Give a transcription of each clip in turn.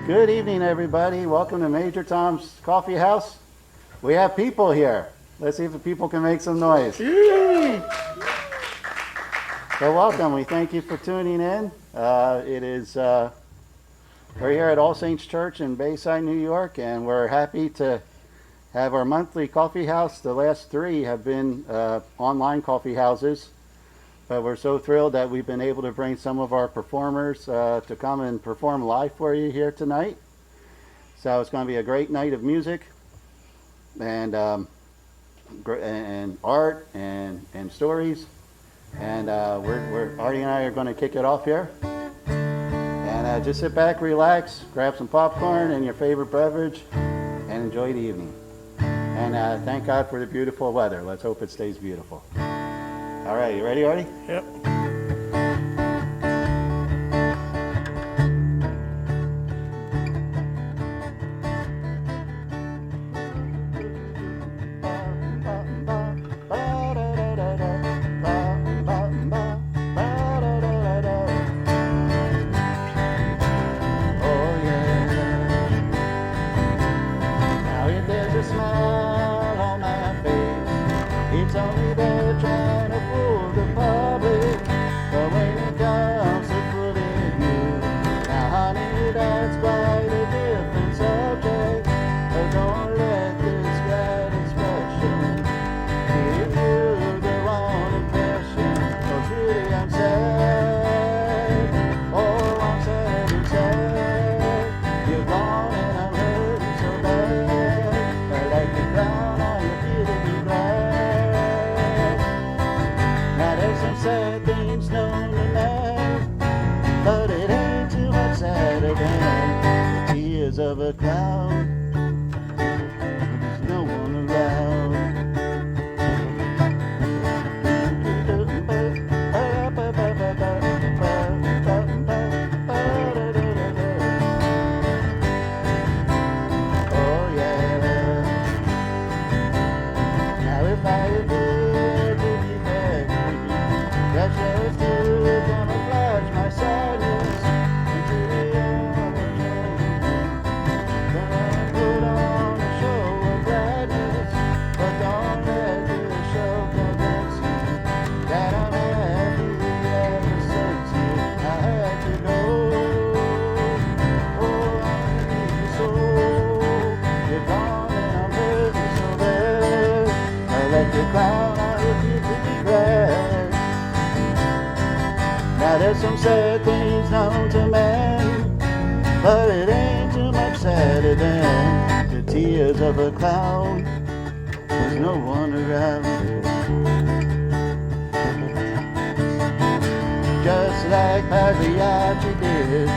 Good evening, everybody. Welcome to Major Tom's Coffee House. We have people here. Let's see if the people can make some noise. So welcome. We thank you for tuning in. We're here at All Saints Church in Bayside, New York, and we're happy to have our monthly coffee house. The last three have been online coffee houses. But we're so thrilled that we've been able to bring some of our performers to come and perform live for you here tonight. So it's going to be a great night of music and art and stories. And Artie and I are going to kick it off here. And just sit back, relax, grab some popcorn and your favorite beverage, and enjoy the evening. And thank God for the beautiful weather. Let's hope it stays beautiful. All right, you ready, Artie? Yep. Of a cloud, there's no one around. Oh yeah. Now if I were to be back, that show's still gonna flash my sadness into the Now there's some sad things known to man, but it ain't too much sadder than the tears of a clown. There's no one around. Just like Pagliacci did,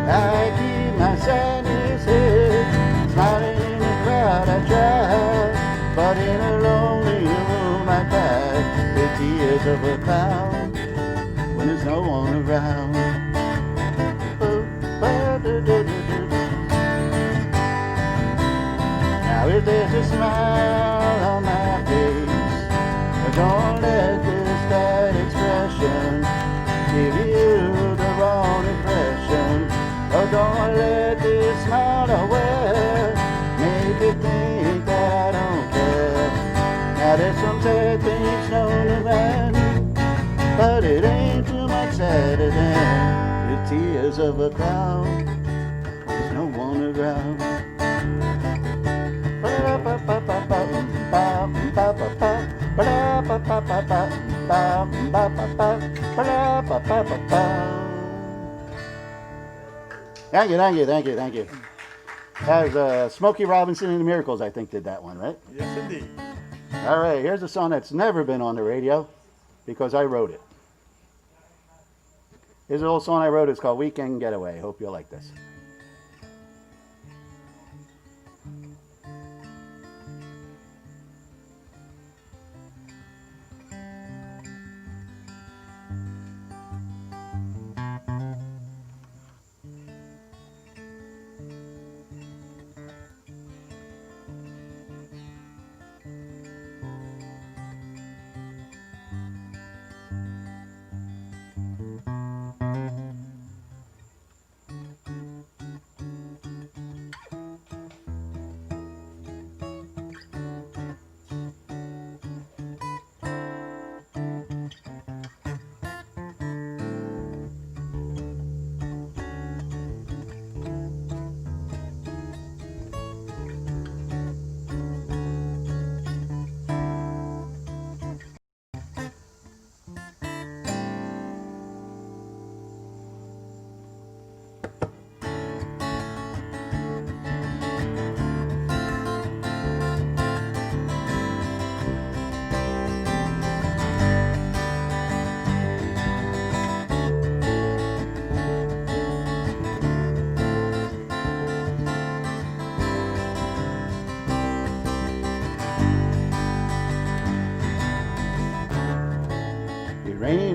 I keep my sadness hid, smiling in the crowd I try, but in a lonely room I cry the tears of a clown when there's no one around. Now if there's a smile on my face, don't let this sad expression give you the wrong impression. Oh, don't let this smile away make you think that I don't care. Now there's some sad things known to man, but it ain't too much sadder than the tears of a clown. There's no one around. Thank you. That was Smokey Robinson and the Miracles, I think, did that one, right? Yes, indeed. All right, here's a song that's never been on the radio because I wrote it. Here's a little song I wrote. It's called Weekend Getaway. Hope you'll like this.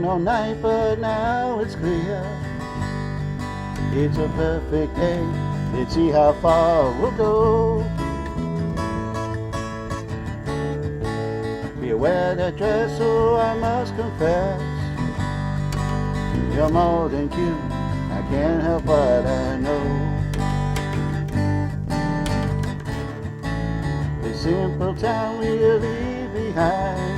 all night, but now it's clear. It's a perfect day. Let's see how far we'll go. Be aware that dress, oh, I must confess, you're more than cute. I can't help what I know. The simple town we'll leave behind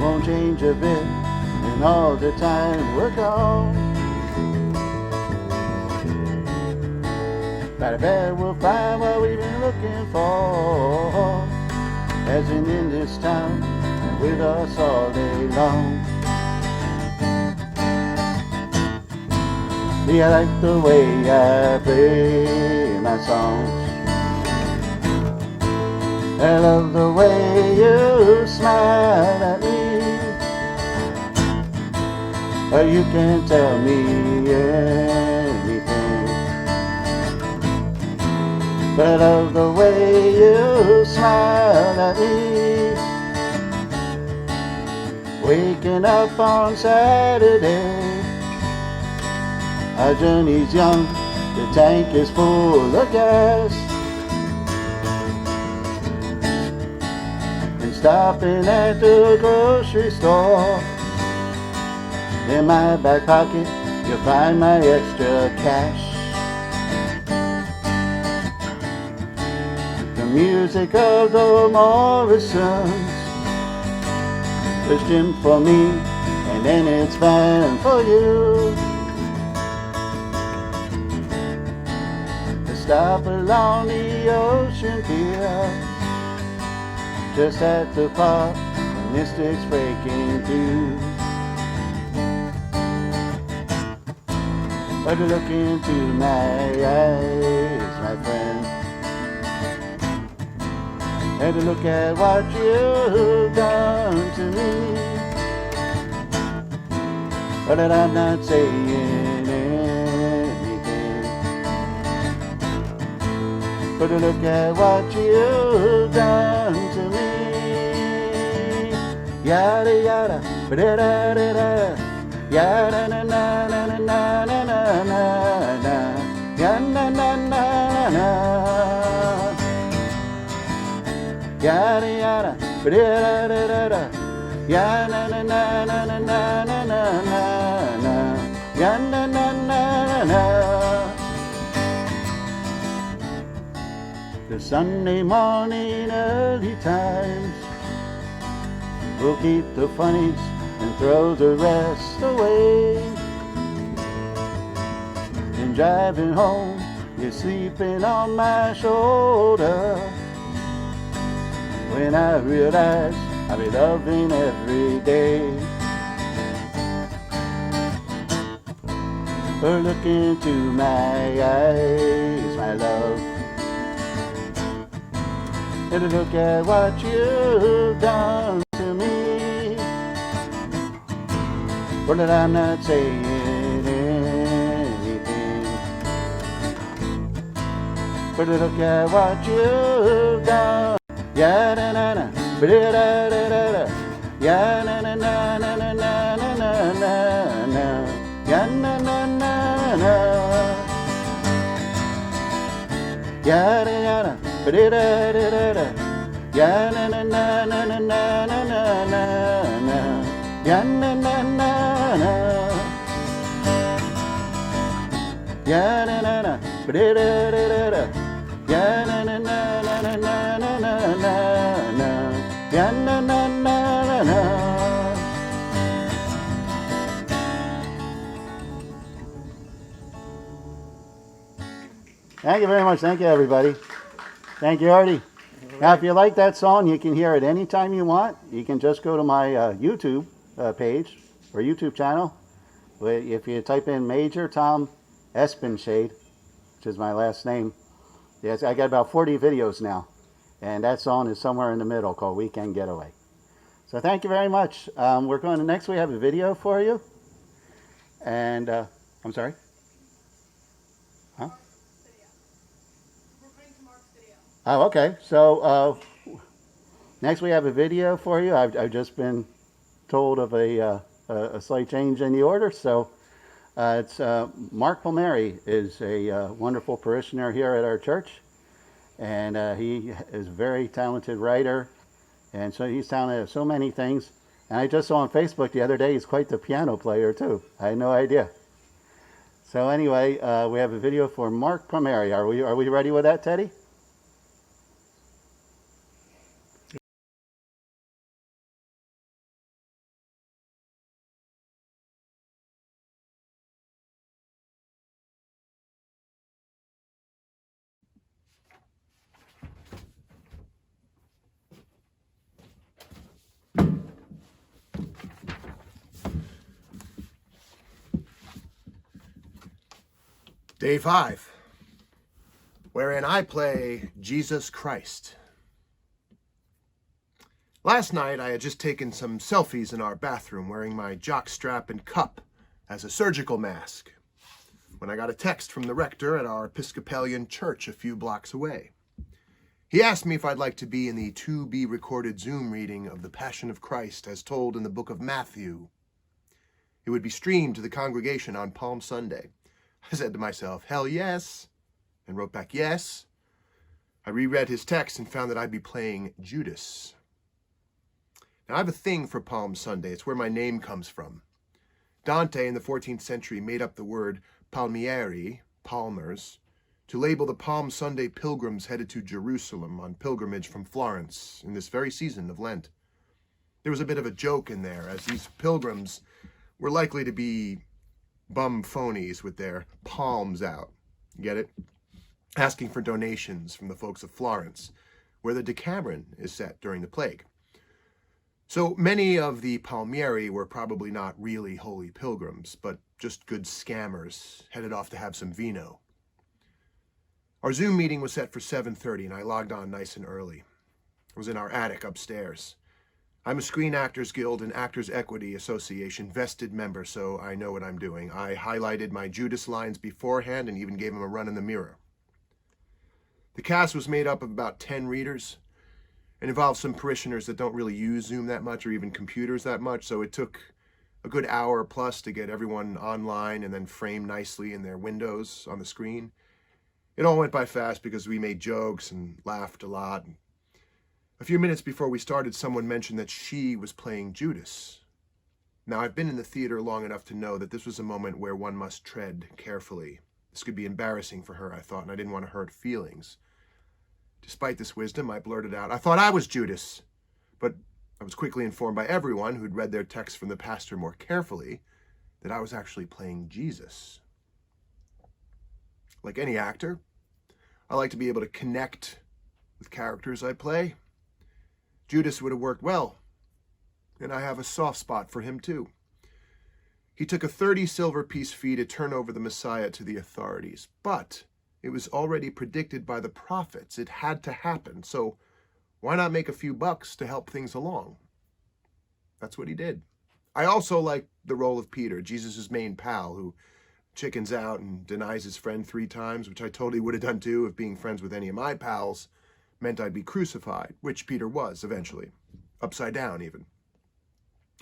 won't change a bit in all the time we're gone. But I bet we'll find what we've been looking for, as in this town and with us all day long. See, I like the way I play my songs. I love the way you smile at me. But you can't tell me anything. But I love the way you smile at me. Waking up on Saturday, our journey's young, the tank is full of gas. And stopping at the grocery store, in my back pocket you'll find my extra cash. The music of the Morrisons, there's Jim for me, and then it's Van for you. Stop along the ocean pier, just at the park, the mystics breaking through. But look into my eyes, my friend, and look at what you've done to me. But I'm not saying anything. But look at what you've done to me. Yada yada, da da da da, yada na na na na na na na na, yada na na na, yada yada, da da da da, yada na na na na na na na, yada na na na. The Sunday morning early times, we'll keep the funnies and throw the rest away. And driving home, you're sleeping on my shoulder, when I realize I'll be loving every day. Look into my eyes, my love, and look at what you've done to me. But I'm not saying anything. But look at what you've done. Ya na na na, da da da da da, ya na na na na na na na na na, ya na na na na, ya da ya da. Ba-da-da-da-da-da, ya na na na na na na na na na, ya na na na na, ya na na na, ba-da-da-da-da-da, ya na na na na na na na na na, ya na na na na. Thank you very much. Thank you, everybody. Thank you, Artie. Now, if you like that song, you can hear it anytime you want. You can just go to my YouTube page or YouTube channel. If you type in Major Tom Espenshade, which is my last name, yes, I got about 40 videos now. And that song is somewhere in the middle called Weekend Getaway. So thank you very much. We're going to, next we have a video for you. And, I'm sorry? Huh? Oh, okay. So next we have a video for you. I've just been told of a a slight change in the order. So it's Marc Palmieri is a wonderful parishioner here at our church, and he is a very talented writer, and so he's talented at so many things. And I just saw on Facebook the other day he's quite the piano player too. I had no idea. So anyway, we have a video for Marc Palmieri. Are we ready with that, Teddy? Day 5, wherein I play Jesus Christ. Last night I had just taken some selfies in our bathroom wearing my jockstrap and cup as a surgical mask when I got a text from the rector at our Episcopalian church a few blocks away. He asked me if I'd like to be in the to-be-recorded Zoom reading of the Passion of Christ as told in the book of Matthew. It would be streamed to the congregation on Palm Sunday. I said to myself, hell yes, and wrote back yes. I reread his text and found that I'd be playing Judas. Now I have a thing for Palm Sunday. It's where my name comes from. Dante in the 14th century made up the word Palmieri, palmers, to label the Palm Sunday pilgrims headed to Jerusalem on pilgrimage from Florence in this very season of Lent. There was a bit of a joke in there, as these pilgrims were likely to be bum phonies with their palms out. Get it? Asking for donations from the folks of Florence, where the Decameron is set during the plague. So many of the Palmieri were probably not really holy pilgrims, but just good scammers headed off to have some vino. Our Zoom meeting was set for 7:30, and I logged on nice and early. I was in our attic upstairs. I'm a Screen Actors Guild and Actors Equity Association vested member, so I know what I'm doing. I highlighted my Judas lines beforehand and even gave him a run in the mirror. The cast was made up of about 10 readers and involved some parishioners that don't really use Zoom that much or even computers that much, so it took a good hour plus to get everyone online and then framed nicely in their windows on the screen. It all went by fast because we made jokes and laughed a lot. A few minutes before we started, someone mentioned that she was playing Judas. Now, I've been in the theater long enough to know that this was a moment where one must tread carefully. This could be embarrassing for her, I thought, and I didn't want to hurt feelings. Despite this wisdom, I blurted out, I thought I was Judas. But I was quickly informed by everyone who'd read their text from the pastor more carefully that I was actually playing Jesus. Like any actor, I like to be able to connect with characters I play. Judas would have worked well, and I have a soft spot for him too. He took a 30 silver piece fee to turn over the Messiah to the authorities, but it was already predicted by the prophets. It had to happen, so why not make a few bucks to help things along? That's what he did. I also like the role of Peter, Jesus' main pal, who chickens out and denies his friend 3 times, which I totally would have done too if being friends with any of my pals meant I'd be crucified, which Peter was eventually, upside down even.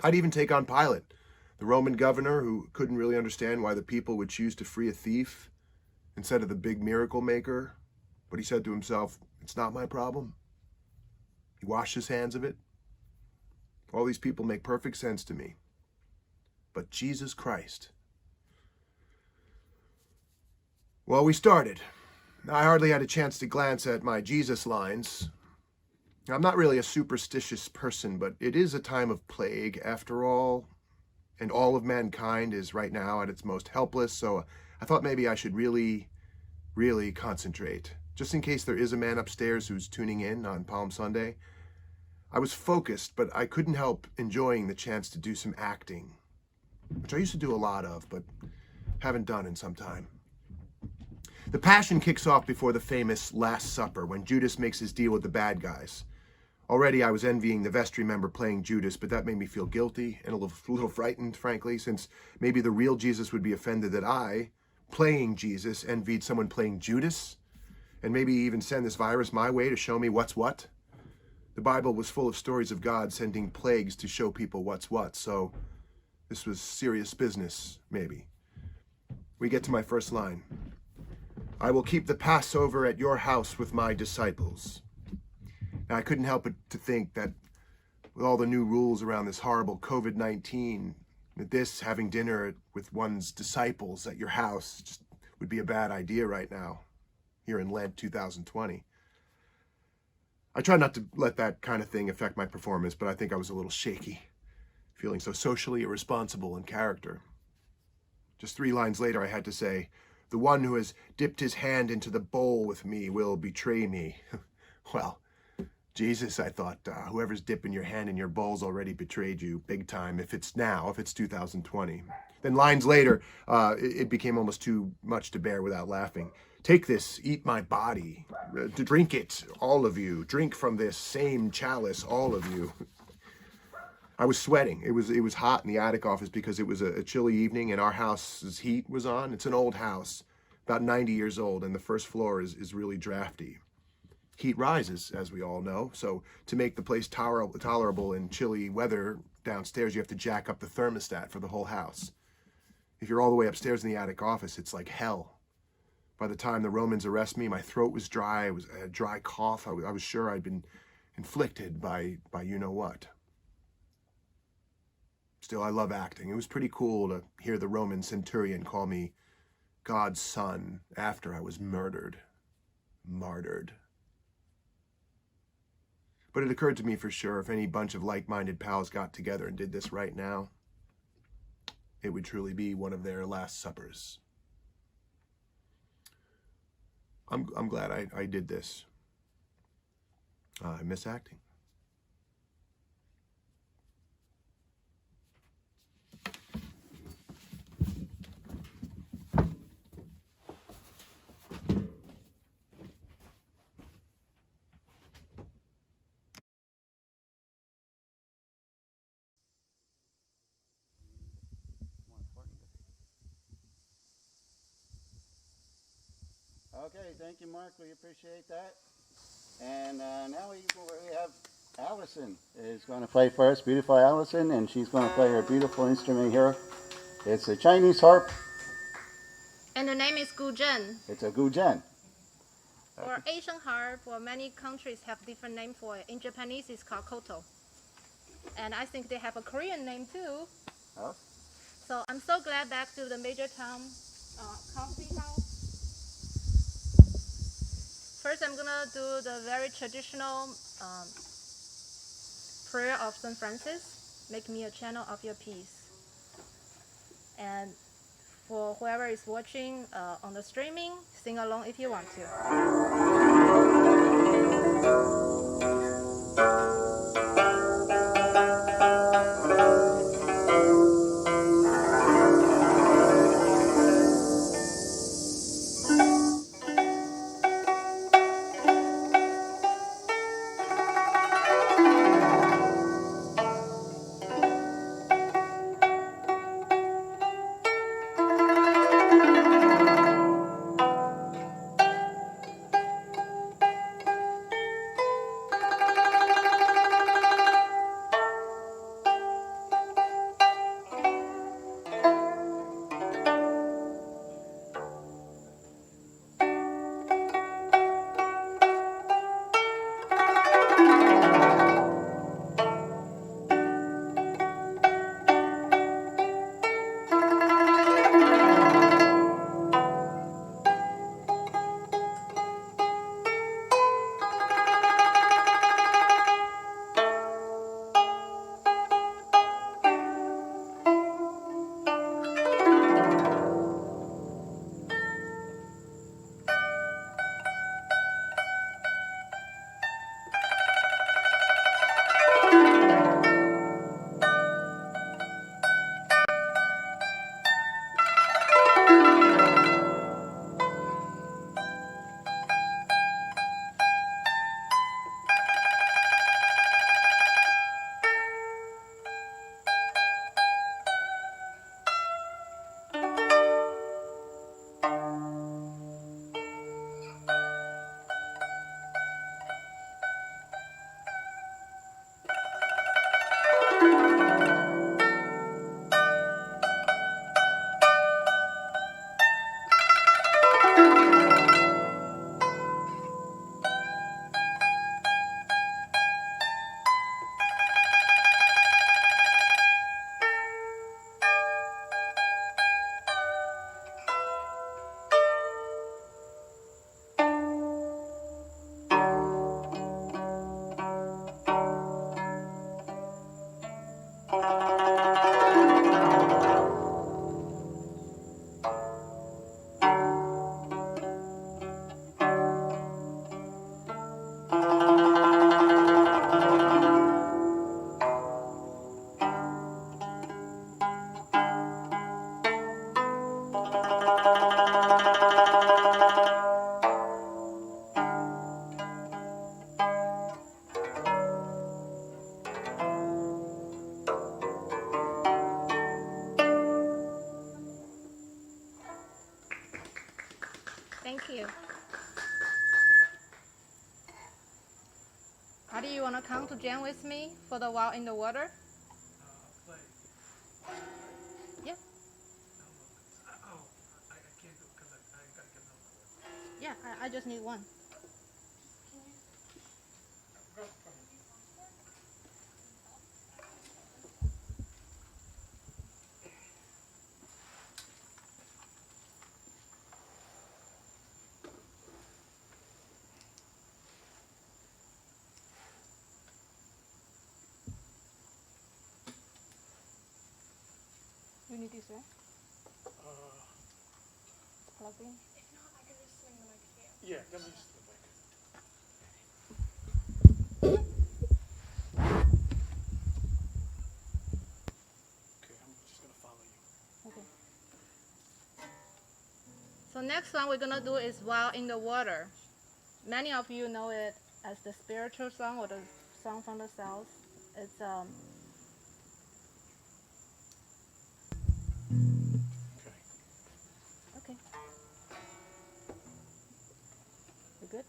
I'd even take on Pilate, the Roman governor who couldn't really understand why the people would choose to free a thief instead of the big miracle maker. But he said to himself, it's not my problem. He washed his hands of it. All these people make perfect sense to me. But Jesus Christ. Well, we started. I hardly had a chance to glance at my Jesus lines. I'm not really a superstitious person, but it is a time of plague after all, and all of mankind is right now at its most helpless, so I thought maybe I should really concentrate, just in case there is a man upstairs who's tuning in on Palm Sunday. I was focused, but I couldn't help enjoying the chance to do some acting, which I used to do a lot of, but haven't done in some time. The Passion kicks off before the famous Last Supper, when Judas makes his deal with the bad guys. Already I was envying the vestry member playing Judas, but that made me feel guilty and a little frightened, frankly, since maybe the real Jesus would be offended that I, playing Jesus, envied someone playing Judas, and maybe even send this virus my way to show me what's what. The Bible was full of stories of God sending plagues to show people what's what, so This was serious business, maybe. We get to my first line. I will keep the Passover at your house with my disciples. Now, I couldn't help but to think that with all the new rules around this horrible COVID-19, that this, having dinner with one's disciples at your house, just would be a bad idea right now, here in Lent 2020. I try not to let that kind of thing affect my performance, but I think I was a little shaky, feeling so socially irresponsible in character. Just 3 lines later, I had to say, the one who has dipped his hand into the bowl with me will betray me. Well, Jesus, I thought, whoever's dipping your hand in your bowl's already betrayed you big time, if it's 2020. Then lines later, it became almost too much to bear without laughing. Take this, eat my body, drink it, all of you. Drink from this same chalice, all of you. I was sweating. It was hot in the attic office because it was a chilly evening and our house's heat was on. It's an old house, about 90 years old, and the first floor is really drafty. Heat rises, as we all know, so to make the place tolerable in chilly weather downstairs, you have to jack up the thermostat for the whole house. If you're all the way upstairs in the attic office, it's like hell. By the time the Romans arrest me, my throat was dry. I had a dry cough. I was sure I'd been inflicted by you-know-what. Still, I love acting. It was pretty cool to hear the Roman centurion call me God's son after I was martyred. But it occurred to me for sure, if any bunch of like-minded pals got together and did this right now, it would truly be one of their last suppers. I'm glad I did this. I miss acting. Okay, thank you, Mark. We appreciate that. And now we have Allison is going to play first. Beautiful Allison, and she's going to play her beautiful instrument here. It's a Chinese harp. And the name is guzheng. It's a guzheng. Or Asian harp, or many countries have different name for it. In Japanese, it's called koto. And I think they have a Korean name too. Oh. So I'm so glad back to the major town coffee house. First, I'm gonna do the very traditional prayer of St. Francis. Make me a channel of your peace. And for whoever is watching on the streaming, sing along if you want to. Artie, you wanna come to jam with me for the While in the Water? Play. Yeah. Oh, I can't do it because I gotta get another cord. Yeah, I just need one. You need this, right? Plugged in. If not, I can just swing the mic here. Yeah, let me just go back. Okay, I'm just gonna follow you. Okay. So next one we're gonna do is While in the Water. Many of you know it as the spiritual song or the song from the south. It's Okay. okay. You good?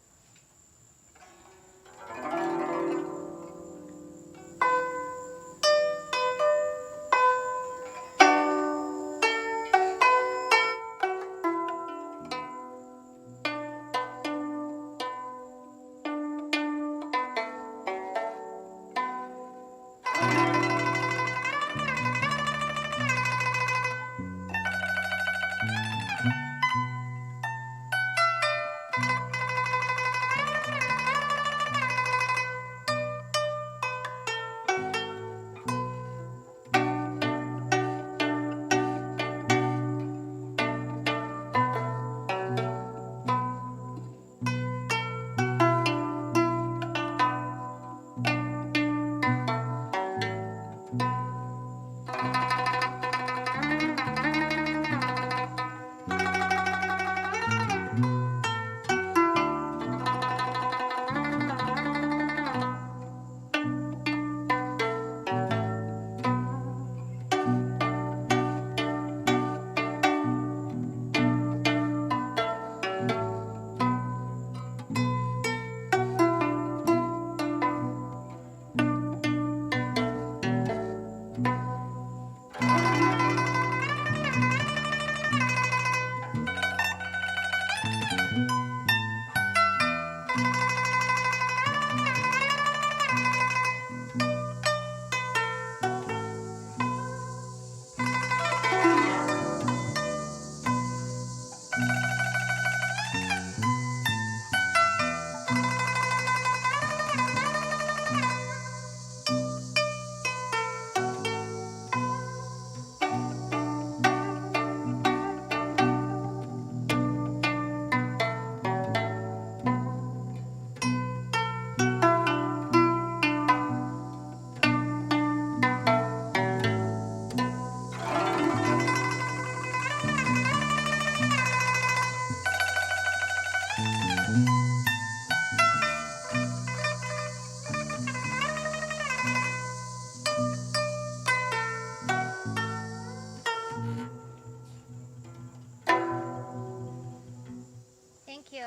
Thank you.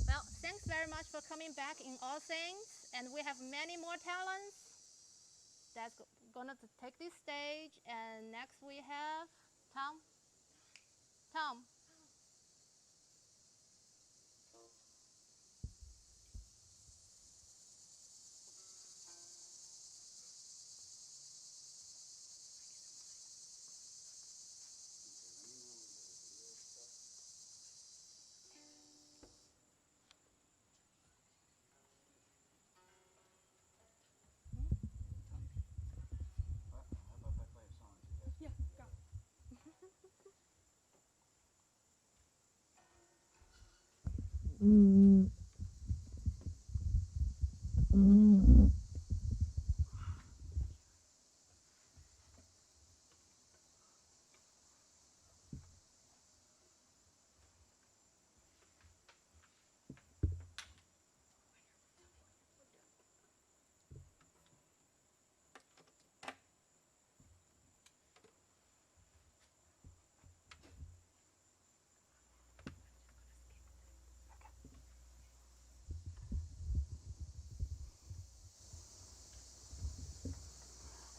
Well, thanks very much for coming back in All Saints, and we have many more talents that's gonna take this stage. And next we have Tom. Tom. Yeah, go.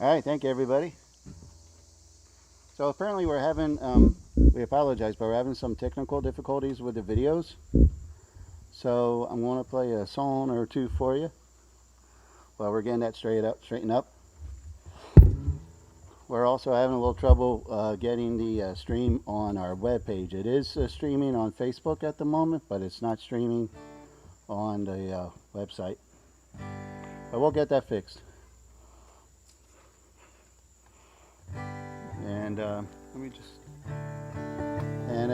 All right, thank you, everybody. So apparently we're having, we apologize, but we're having some technical difficulties with the videos. So I'm going to play a song or two for you while we're getting that straightened up. We're also having a little trouble getting the stream on our webpage. It is streaming on Facebook at the moment, but it's not streaming on the website. But we'll get that fixed. And let me just. And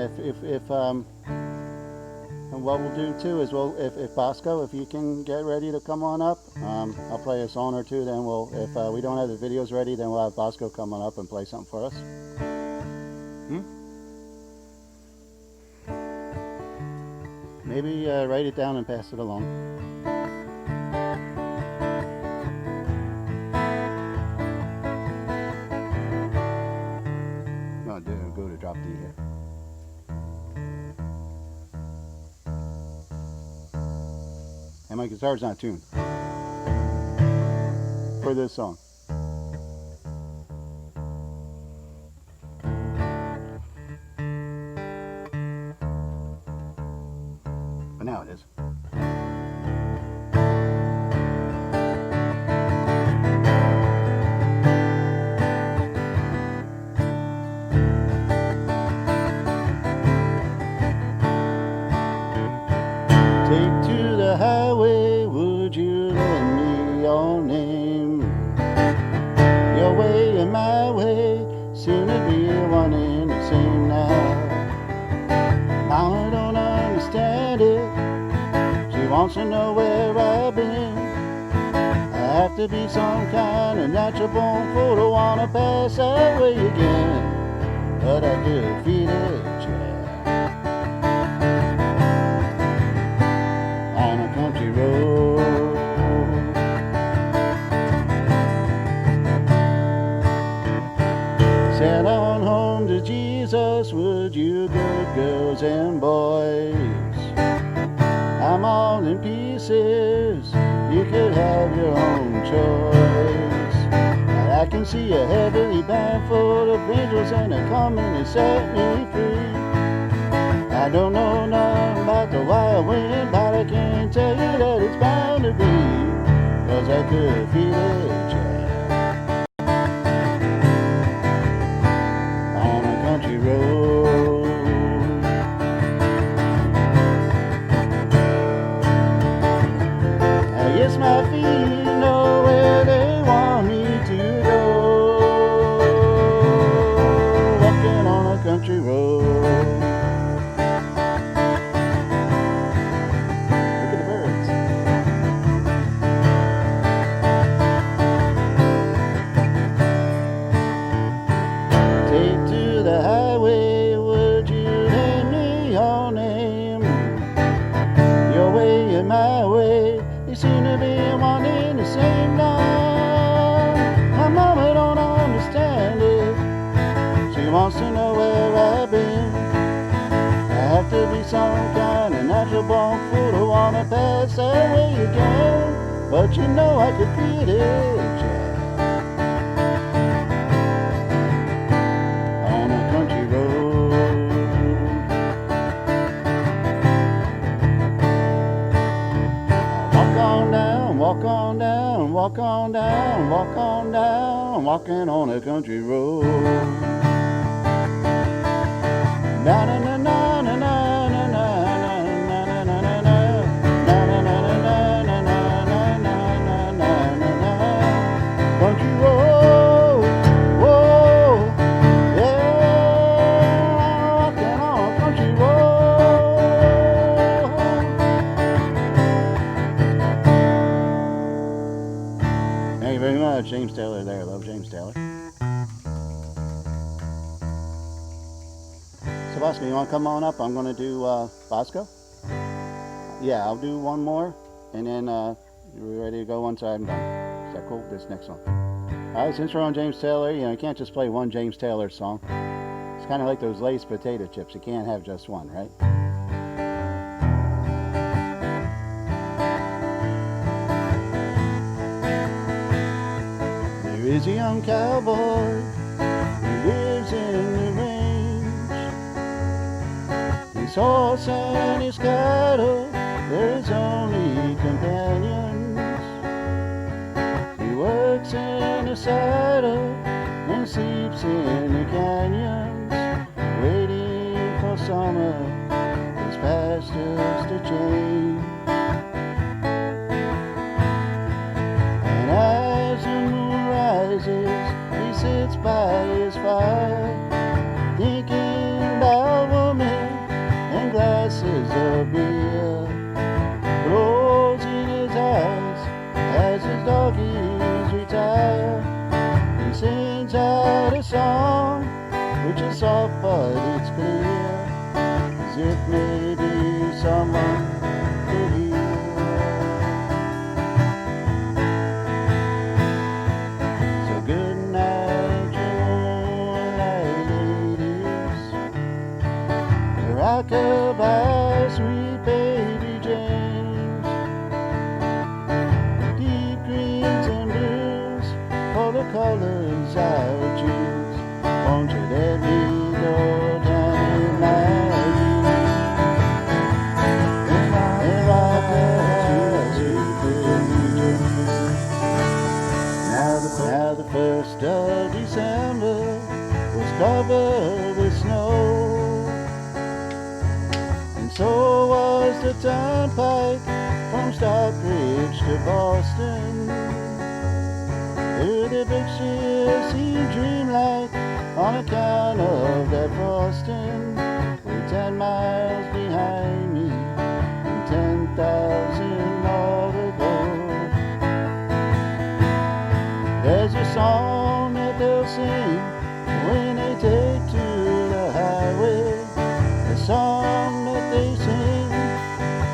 and what we'll do too is if Bosko, if you can get ready to come on up, I'll play a song or two. Then if we don't have the videos ready, then we'll have Bosko come on up and play something for us. Maybe write it down and pass it along. No, go to drop D here. And my guitar's not tuned for this song. But now it is. Take to the highway, would you lend me your name? Your way and my way seem to be one and the same now. Mama don't understand it. She wants to know where I've been. I have to be some kind of natural born fool to wanna pass that way again. But I could feel it, yeah. On a country road. Sail on home to Jesus, would you good girls and boys? I'm all in pieces, you could have your own choice. And I can see a heavenly band full of angels and they're coming to set me free. I don't know nothing about the wild wind, but I can tell you that it's bound to be, 'cause I could feel it, yeah. On a country road. I guess my feet know where they want me to go. Walking on a country road. Seem to be one in the same line. My mama don't understand it. She wants to know where I've been. I have to be some kind of natural born fool to wanna pass that way again. But you know I could feel it, yeah. On a country road. Walk on down, walk on down, walk on down, walking on a country road. Na na na na na na na na na na na na na. Country road, whoa, yeah, walking on a country road. Thank you very much, James Taylor there. Love James Taylor. So Bosko, you want to come on up? I'm going to do Bosko. Yeah, I'll do one more, and then you're ready to go once I'm done. Is that cool? This next one. All right, since we're on James Taylor, you know, you can't just play one James Taylor song. It's kind of like those Lay's potato chips. You can't have just one, right? There is a young cowboy who lives in the range. His horse and his cattle, they're his only companions. He works in the saddle and sleeps in the canyons, waiting for summer, his pastures to change. And as the moon rises, he sits by his fire, thinking about women and glasses of beer. Closing his eyes as his doggies retire, he sings out a song which is soft but it's clear, as if maybe someone could hear. So good night, you moonlight ladies. Rock-a-bye, sweet baby James. Deep greens and blues, all the colors I would choose. Won't you let me go down in my dreams? And rock-a-bye, sweet baby James. Now the 1st of December was covered with snow, and so was the turnpike from Stockbridge to Boston. Through the big ships seemed dreamlike on account of that frosting. We're 10 miles behind me and 10,000 more to go. There's a song that they'll sing when they take to the highway. The song that they sing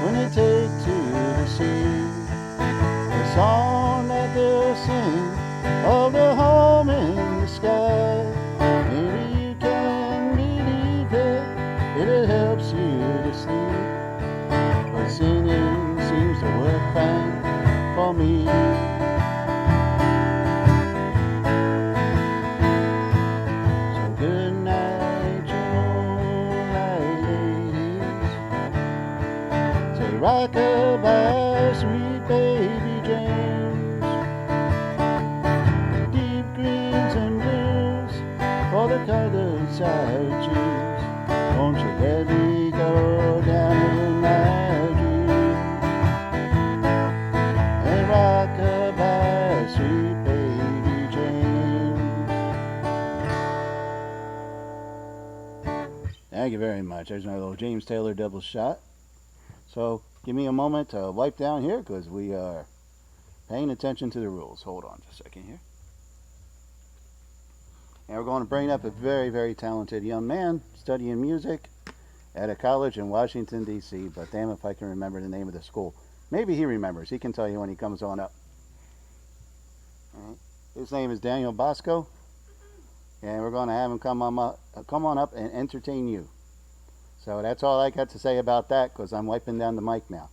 when they take to the sea. The song that they'll sing of the home in the sky. Maybe you can believe it, it helps you to sleep. But singing seems to work fine for me. So good night, you moonlight ladies. Say rock-a-bye, sweet baby James. Deep greens and blues, all the colors I would choose. Won't you let me go down in my dreams? And rock-a-bye, sweet baby James. Thank you very much. There's my little James Taylor double shot. So give me a moment to wipe down here because we are paying attention to the rules. Hold on just a second here. And we're going to bring up a very, very talented young man studying music at a college in Washington, D.C. But damn if I can remember the name of the school. Maybe he remembers. He can tell you when he comes on up. All right. His name is Daniel Bosko. And we're going to have him come on up and entertain you. So that's all I got to say about that because I'm wiping down the mic now.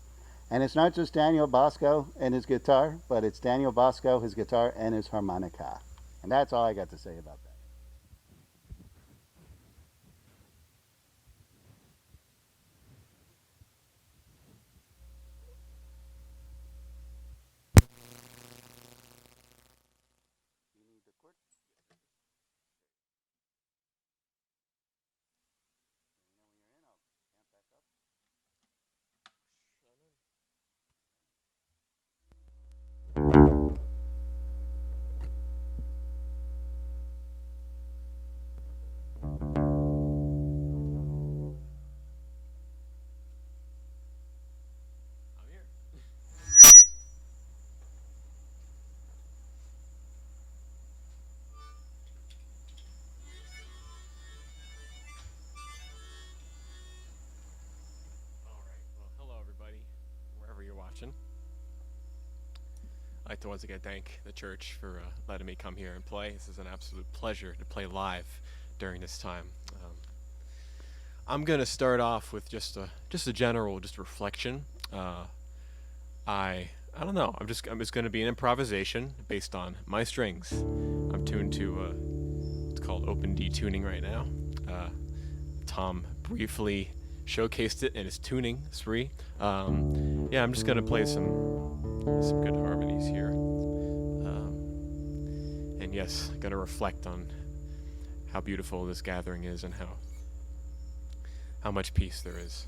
And it's not just Daniel Bosko and his guitar, but it's Daniel Bosko, his guitar, and his harmonica. And that's all I got to say about that. I'd like to once again thank the church for letting me come here and play. This is an absolute pleasure to play live during this time. I'm gonna start off with just a general reflection. I don't know. I'm just gonna be an improvisation based on my strings. I'm tuned to what's called open D tuning right now. Tom briefly showcased it in his tuning spree. Yeah, I'm just gonna play some good harmonies here. And yes, gotta reflect on how beautiful this gathering is and how much peace there is.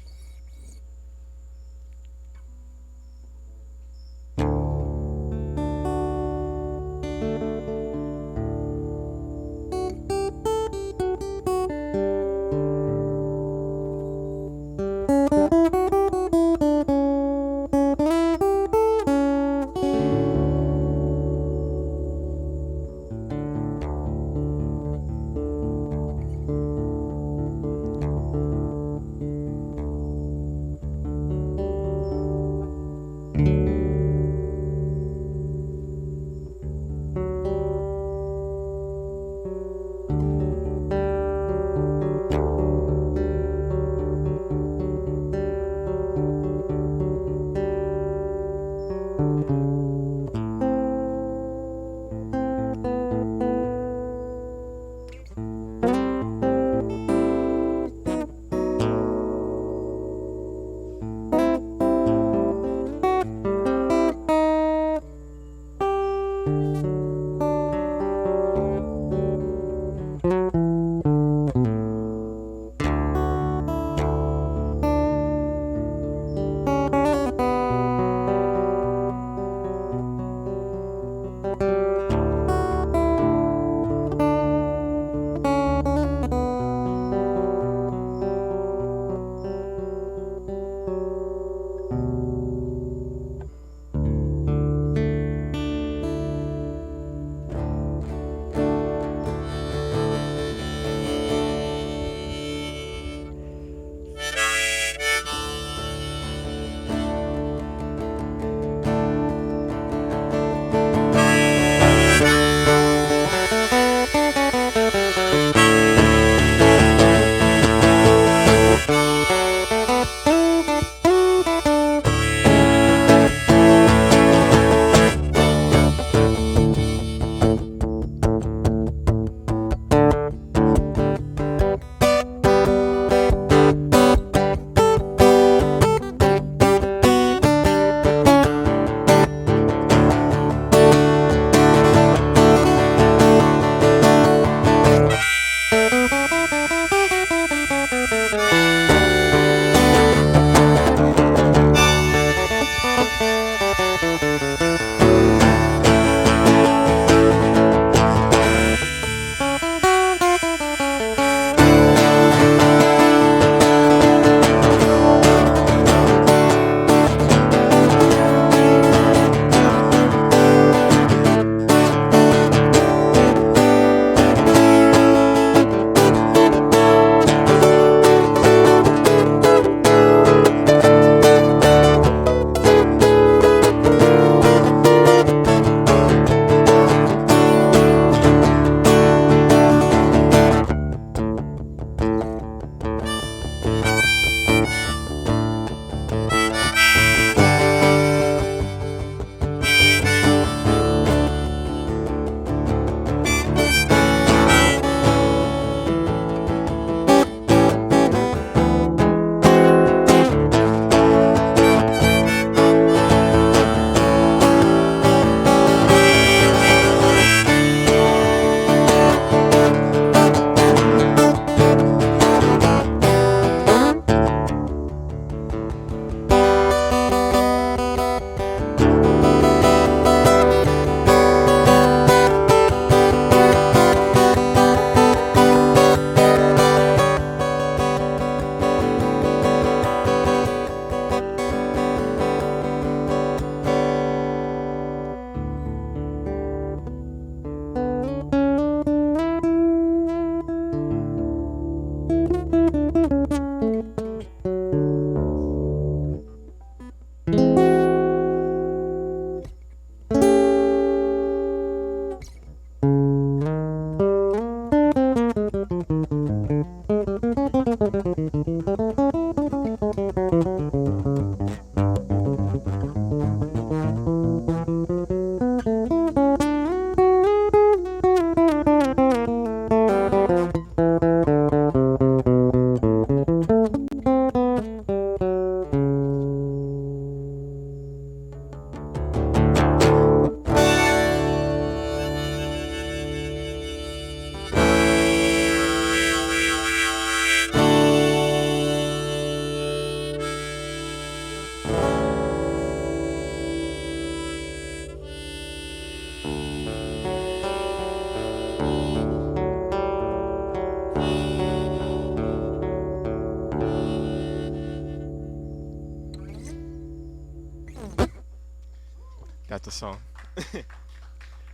that the song?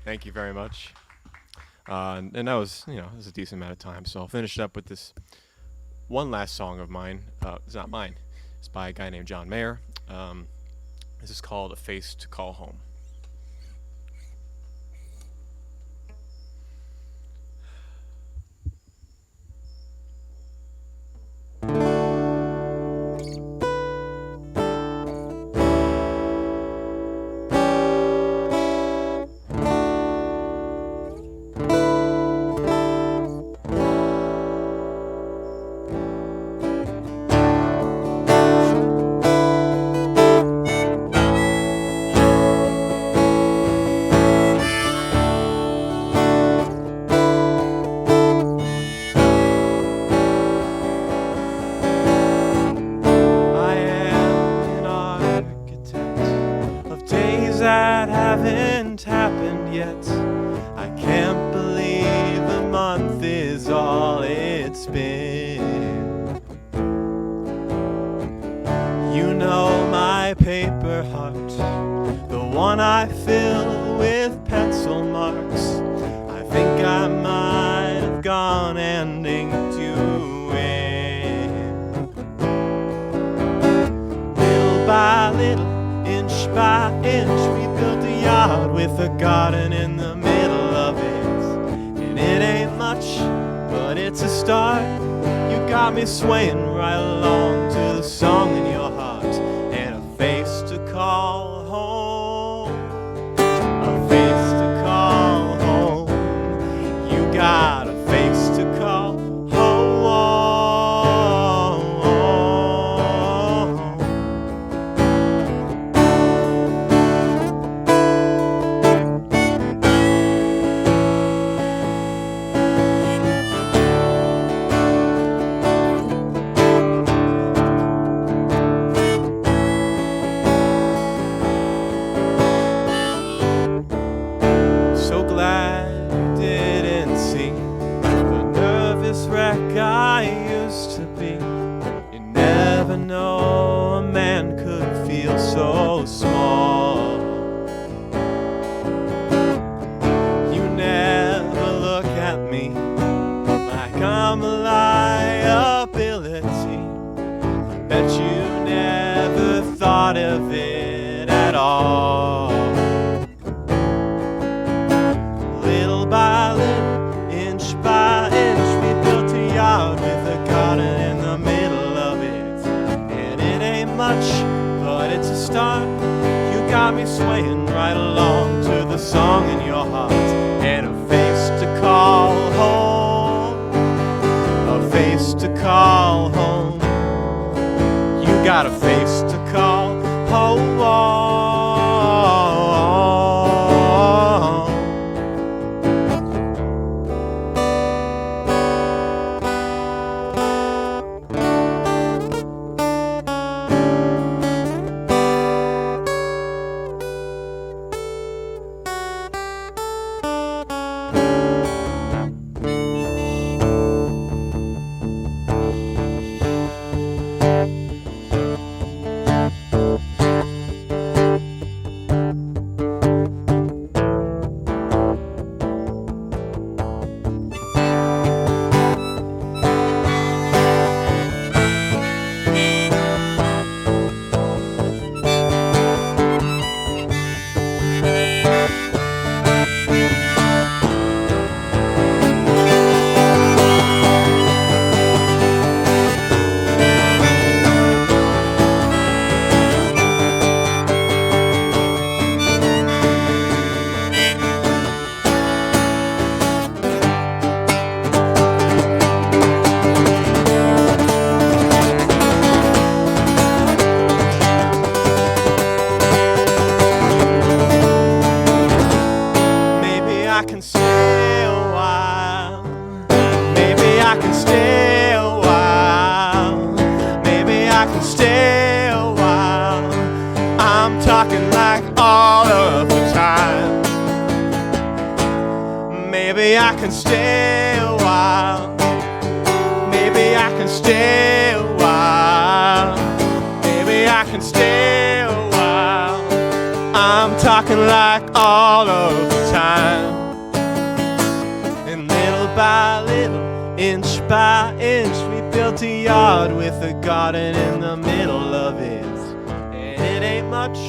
Thank you very much. And that was, it was a decent amount of time. So I'll finish it up with this one last song of mine. It's not mine. It's by a guy named John Mayer. This is called A Face to Call Home. Swaying right along to the song in your heart, and a face to call home, a face to call home. You got a face to call home. Swaying right along to the song in your heart, and a face to call home, a face to call home. You got a face to call home. Maybe I can stay a while. Maybe I can stay a while. Maybe I can stay a while. I'm talking rocking like all of the time. And little by little, inch by inch, we built a yard with a garden in the middle of it. And it ain't much,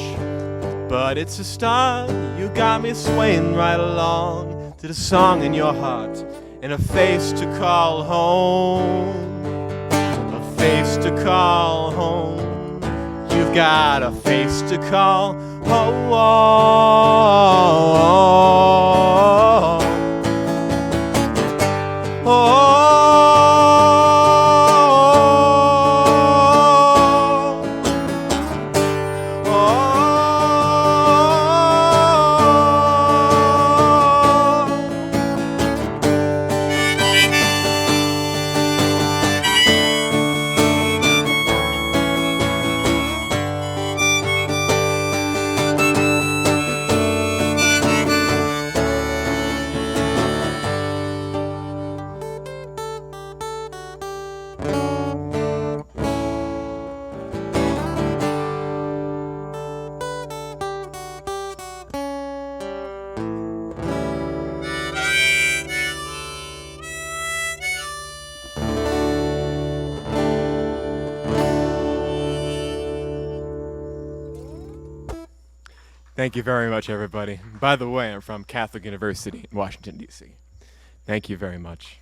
but it's a start. You got me swaying right along to the song in your heart, and a face to call home, a face to call home. You've got a face to call home. Thank you very much, everybody. By the way, I'm from Catholic University in Washington, D.C. Thank you very much.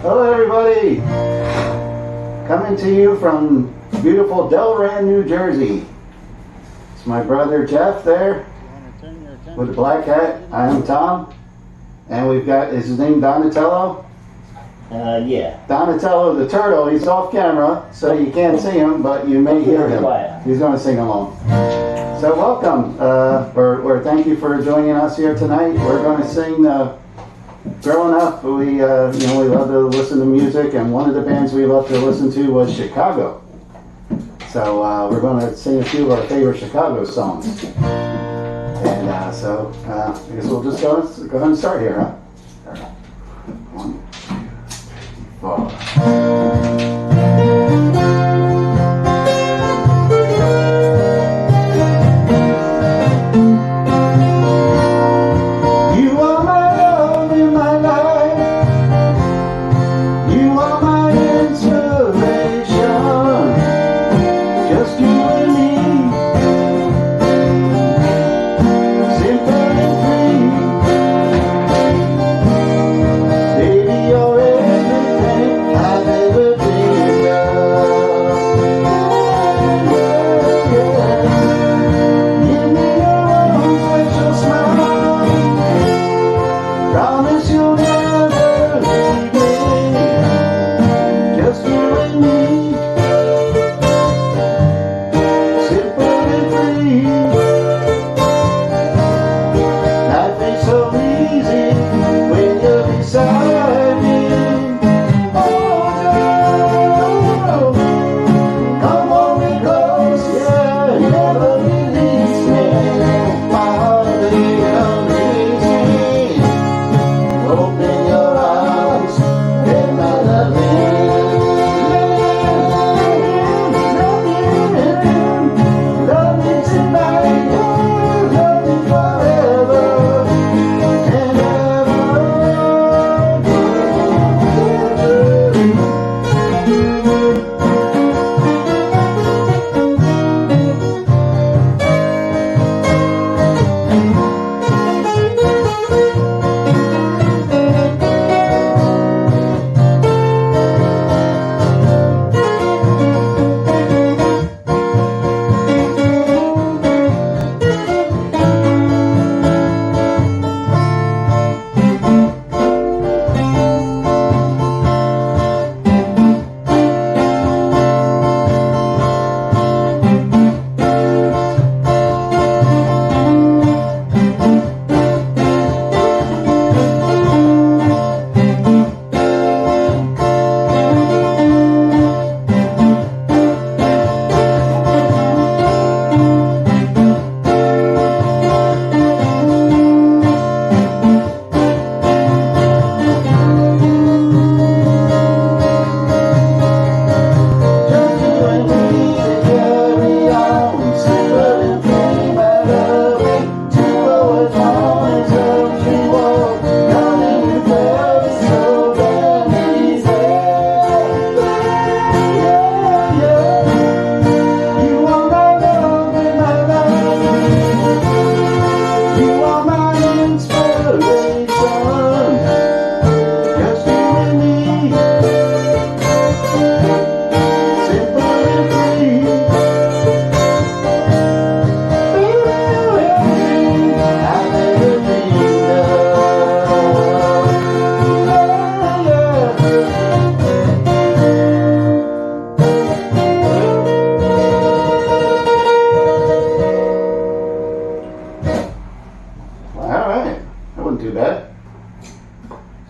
Hello, everybody. Coming to you from beautiful Delran, New Jersey. It's my brother Jeff there with the black hat. I am Tom. And we've got, is his name Donatello? Yeah. Donatello the turtle. He's off camera, so you can't see him, but you may hear him. He's going to sing along. So welcome, or thank you for joining us here tonight. We're going to sing growing up, we love to listen to music, and one of the bands we loved to listen to was Chicago. So we're going to sing a few of our favorite Chicago songs. And I guess we'll just go ahead and start here, huh? 1, 2, 3, 4.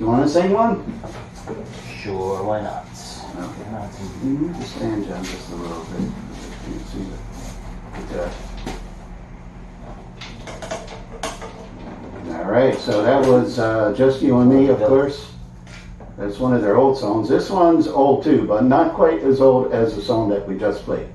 You want to sing one? Sure, why not? Okay. You need to stand down just a little bit. You can see the guitar. All right, so that was Just You and Me, of course. That's one of their old songs. This one's old too, but not quite as old as the song that we just played.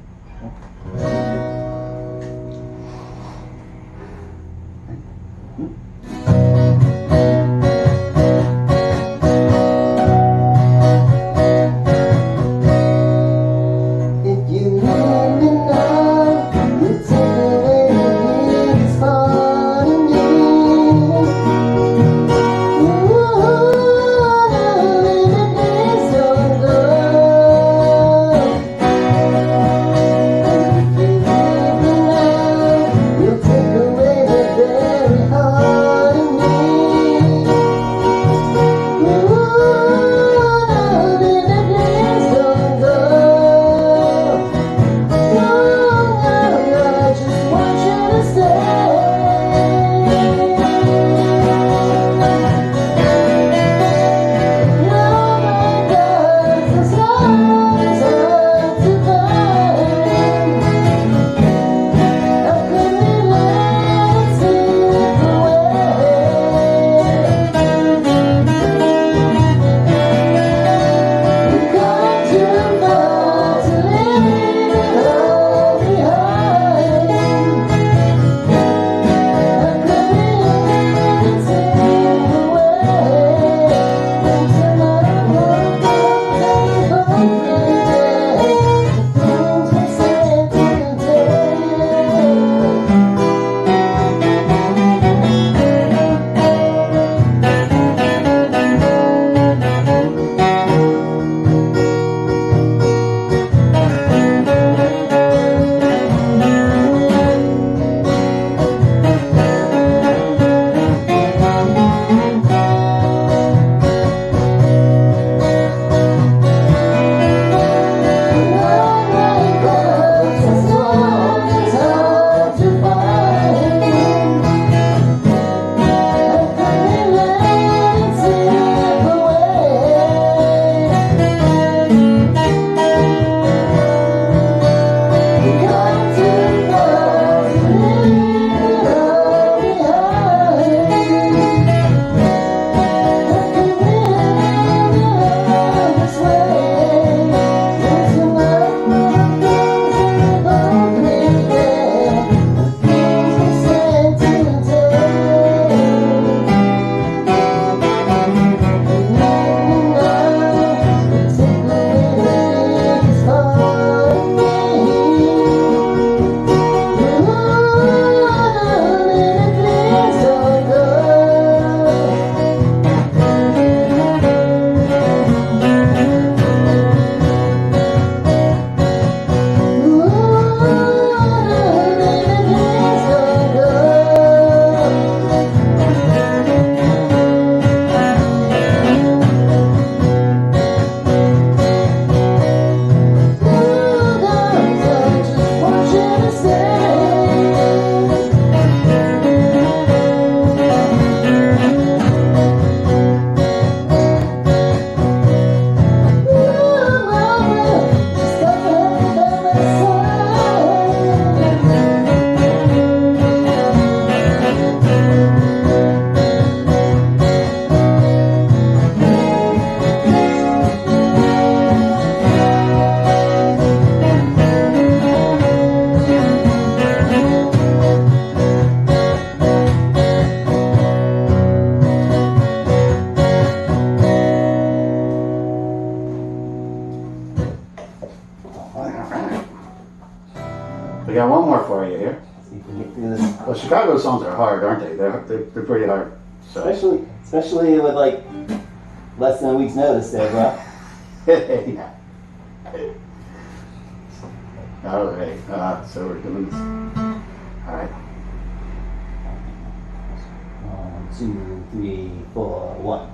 We got one more for you here. See if we can get through this. Well, Chicago songs are hard, aren't they? They're pretty hard. So. Especially with like less than a week's notice there, bro. Yeah. All right. So we're doing this. All right. 1, 2, 3, 4, 1.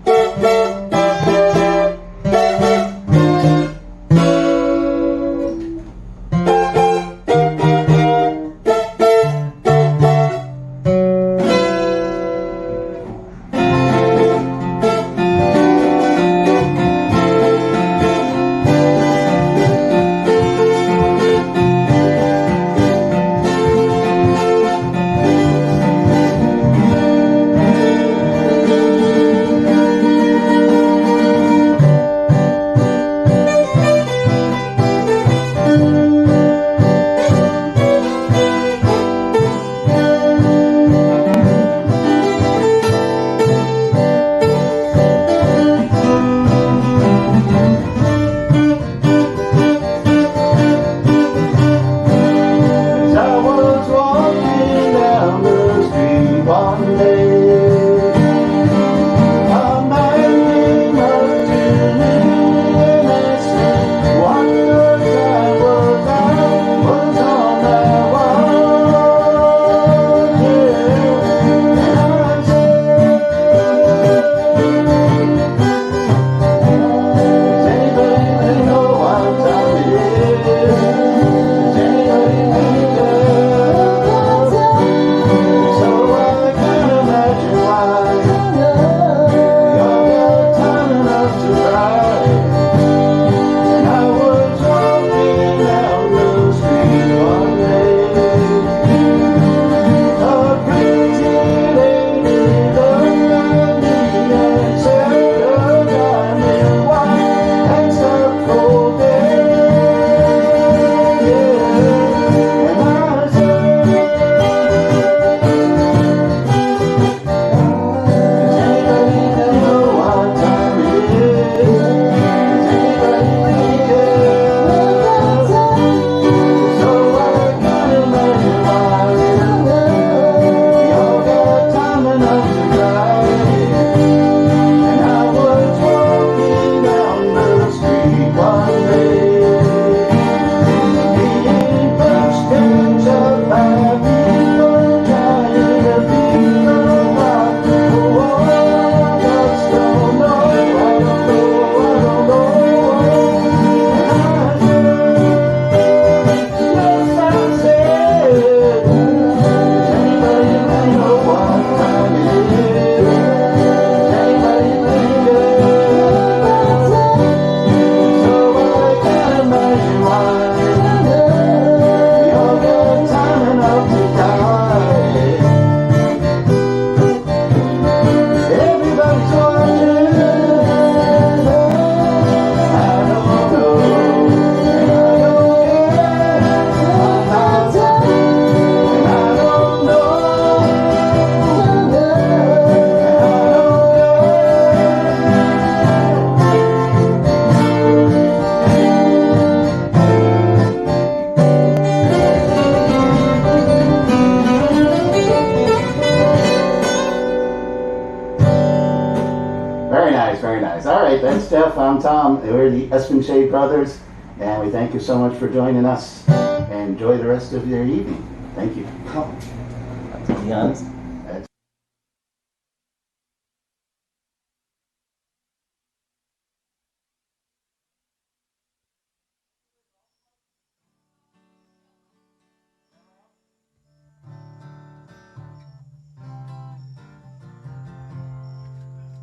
Very nice. All right, that's Jeff. I'm Tom. We're the Espenshade brothers, and we thank you so much for joining us. And enjoy the rest of your evening. Thank you. To be honest.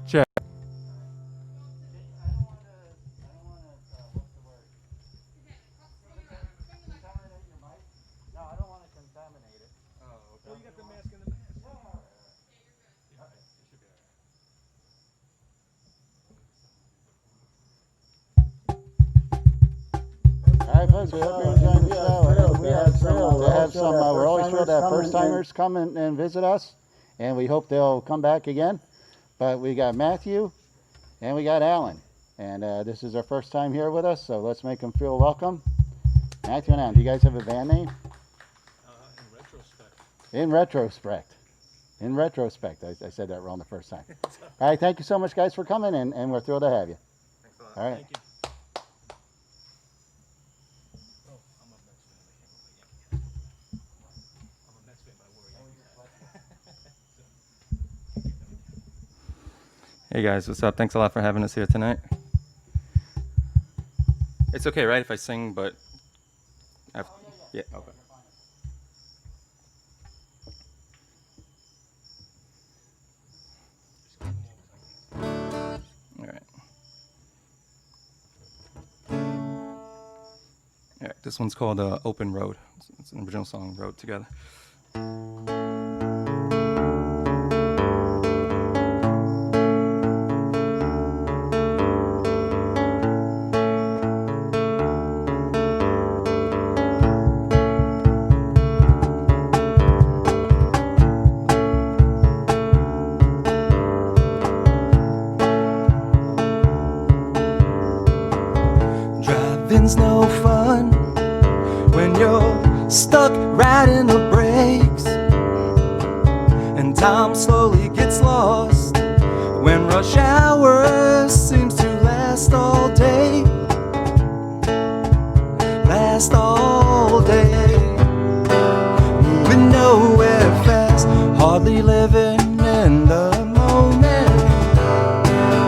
Check. No, I don't want to contaminate it. Oh, okay. Oh, you got the mask in the mask. All right, folks, we hope you enjoyed the show. We have some, we're always thrilled to have first-timers come and visit us, and we hope they'll come back again. But we got Matthew, and we got Alan, and this is our first time here with us, so let's make them feel welcome. Matthew and Alan, do you guys have a band name? In retrospect. In retrospect. In retrospect. I said that wrong the first time. All right, thank you so much, guys, for coming, and we're thrilled to have you. Thanks a lot. All right. Thank you. Oh, I'm a Mets fan. I'm a Mets fan, but I wore a Yankees hat. Hey guys, what's up? Thanks a lot for having us here tonight. It's okay, right, if I sing, but... Yeah, okay. All right. All right, this one's called Open Road. It's an original song, Road Together. Driving's no fun when you're stuck riding the brakes, and time slowly gets lost when rush hour seems to last all day. Last all day. Moving nowhere fast, hardly living in the moment.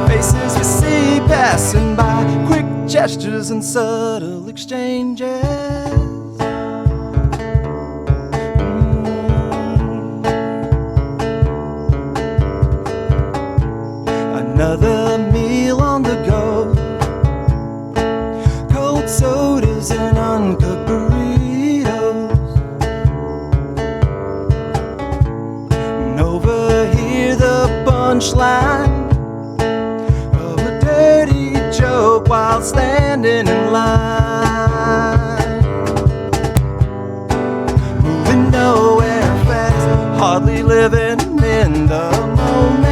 Faces you see passing by, quick gestures and subtle exchanges. Another meal on the go, cold sodas and uncooked burritos. And overhear the punchline of a dirty joke while standing in line. Moving nowhere fast, hardly living in the moment.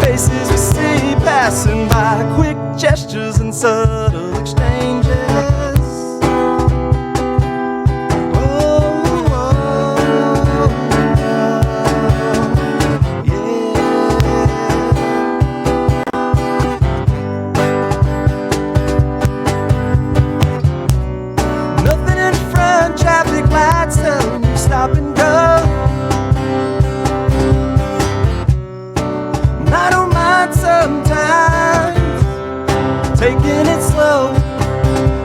Faces we see passing by, quick gestures and subtle exchanges. Nothing in front, traffic lights telling you stop and go. And I don't mind sometimes taking it slow,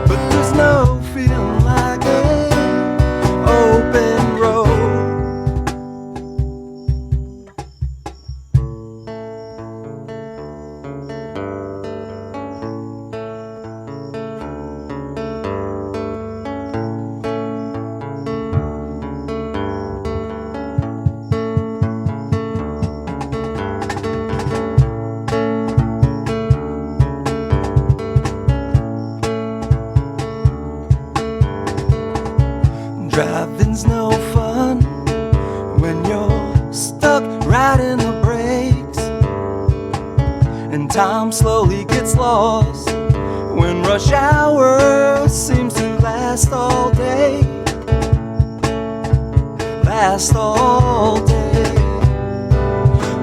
but there's no feeling like an open road. Driving's no fun when you're stuck riding the brakes, and time slowly gets lost when rush hour seems to last all day. Last all day.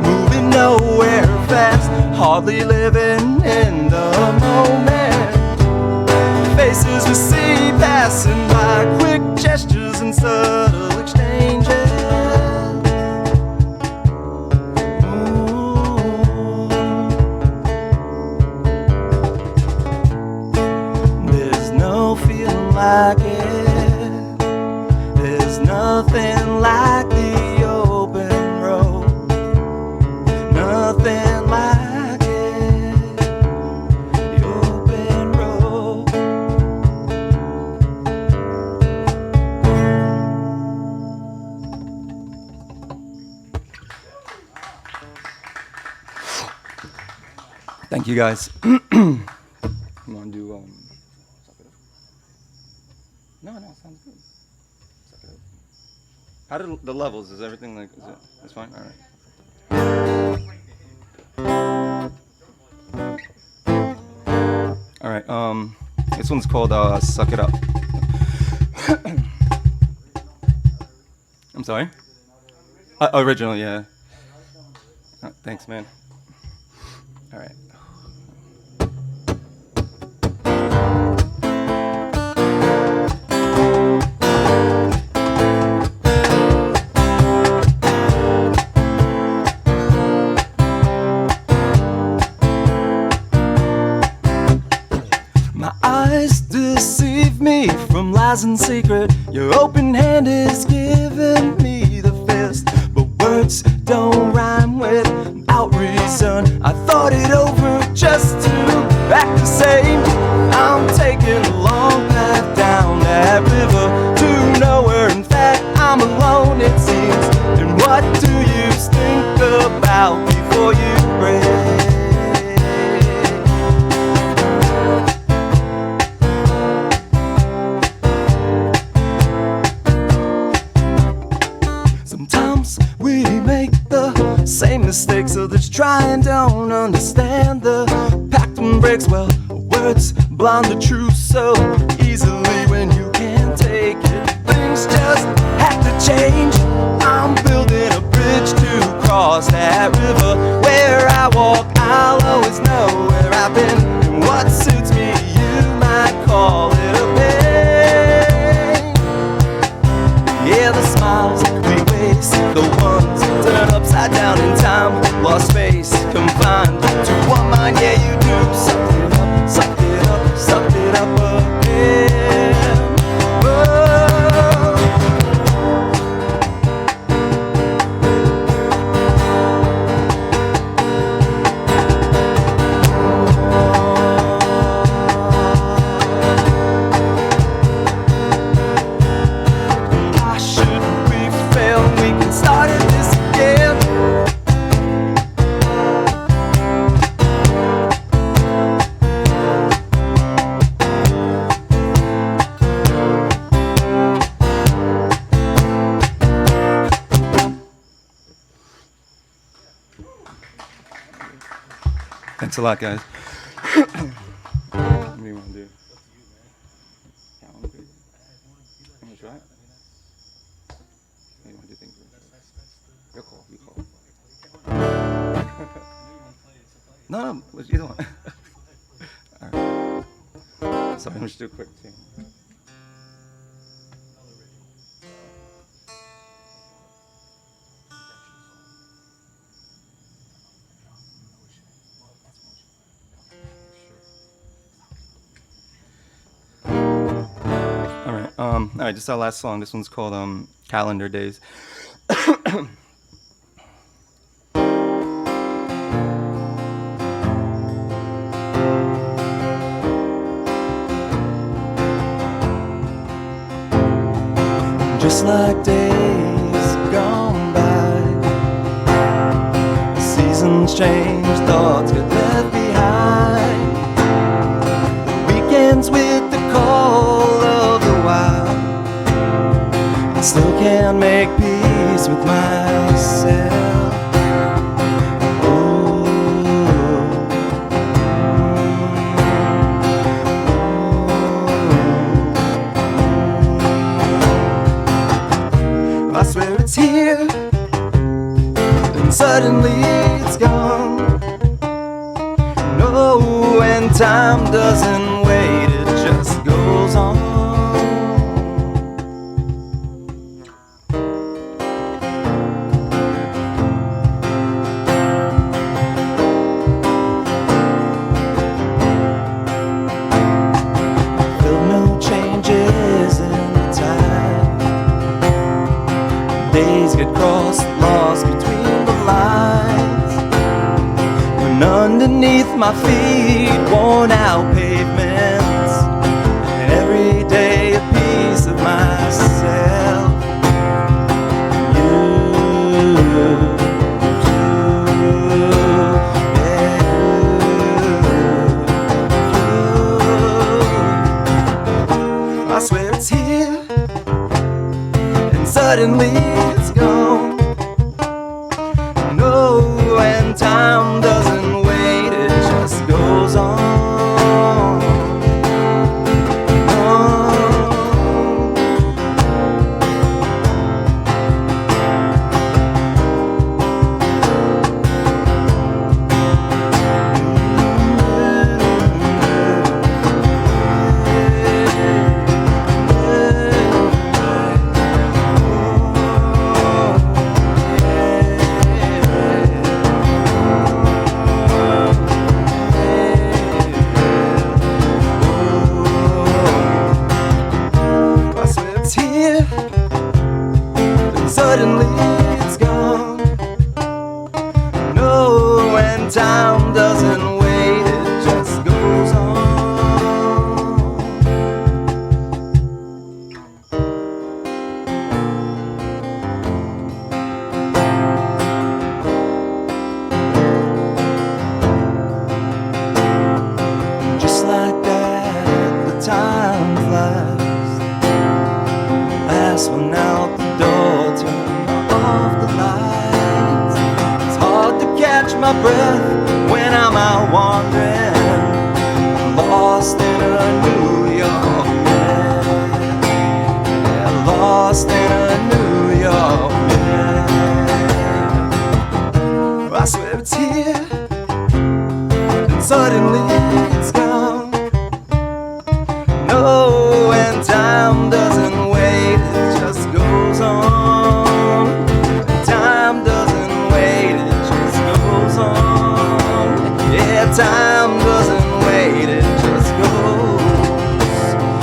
Moving nowhere fast, hardly living in the moment. Faces we see passing by, quick gestures and subtle exchanges. There's no feeling like it. There's nothing like the open road. Nothing like it. The open road. Thank you guys. I'm gonna do suck it up. No, sounds good. Suck it up. How do the levels? Is everything like? Is it? That's fine. All right. All right. This one's called "Suck It Up." I'm sorry. Original, yeah. Thanks, man. All right. My eyes deceive me from lies and secret. Your open hand is giving me the fist, but words don't rhyme without reason. I thought it over just to act the same. I'm taking a long path down that river to nowhere. In fact, I'm alone, it seems. And what do you think about before you break? We make the same mistakes, others try and don't understand the pattern breaks. Well, words blind the truth so easily when you can't take it. Things just have to change. I'm building a bridge to cross that river. Where I walk, I'll always know where I've been. And what suits me, you might call it a pain. Yeah, the smiles we waste, the ones turned upside down in time, lost space, confined to one mind. Yeah, you do. Suck it up, suck it up, suck it up again. Thanks a lot, guys. What do you want to do? Yeah, I'm good. I'm gonna try it. What do you want to do things with? Your call. You call. No, either one. All right. Sorry, I'm just do a quick thing. All right, just our last song. This one's called Calendar Days. Just like days gone by, seasons change, thoughts get left behind. The weekends with the call of the wild, I still can't make peace with myself. I swear it's here, and suddenly it's gone. time doesn't wait, it just goes on. Feel no changes in the tide. Days get crossed, lost between the lines. When underneath my feet, worn out pavements, and every day a piece of myself. I swear it's here, and suddenly it's gone. No, and time doesn't wait, it just goes on. I swear it's here, and suddenly it's gone. No, and time doesn't wait, it just goes on. Just like that, the time flies. Last one out the door, turn off the lights. It's hard to catch my breath when I'm out wandering, lost in a New York man. Yeah, lost in a New York man. I swear it's here, and suddenly it's gone. No, and time doesn't wait, it just goes on. And time doesn't wait, it just goes on. Yeah, time doesn't wait, it just goes on.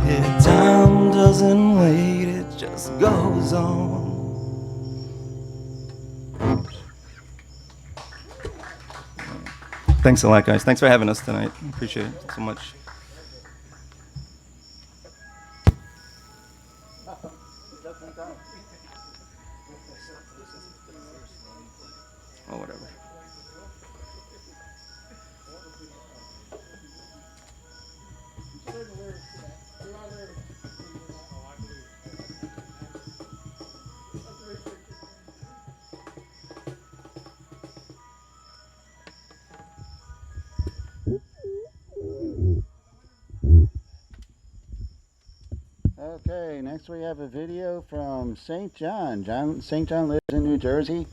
Yeah, time doesn't wait, it just goes on. Thanks a lot, guys. Thanks for having us tonight. Appreciate it so much. Oh, whatever. Okay, next we have a video from St. John. St. John lives in New Jersey.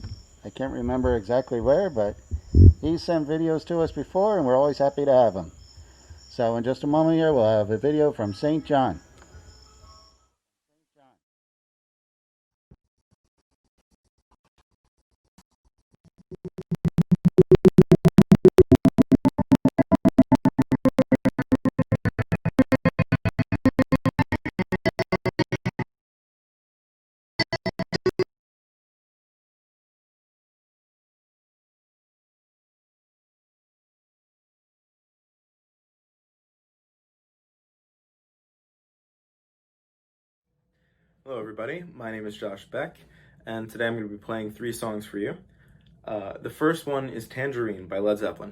I can't remember exactly where, but he sent videos to us before, and we're always happy to have them. So in just a moment here, we'll have a video from St. John. Hello everybody, my name is Josh Beck, and today I'm going to be playing 3 songs for you. The first one is Tangerine by Led Zeppelin.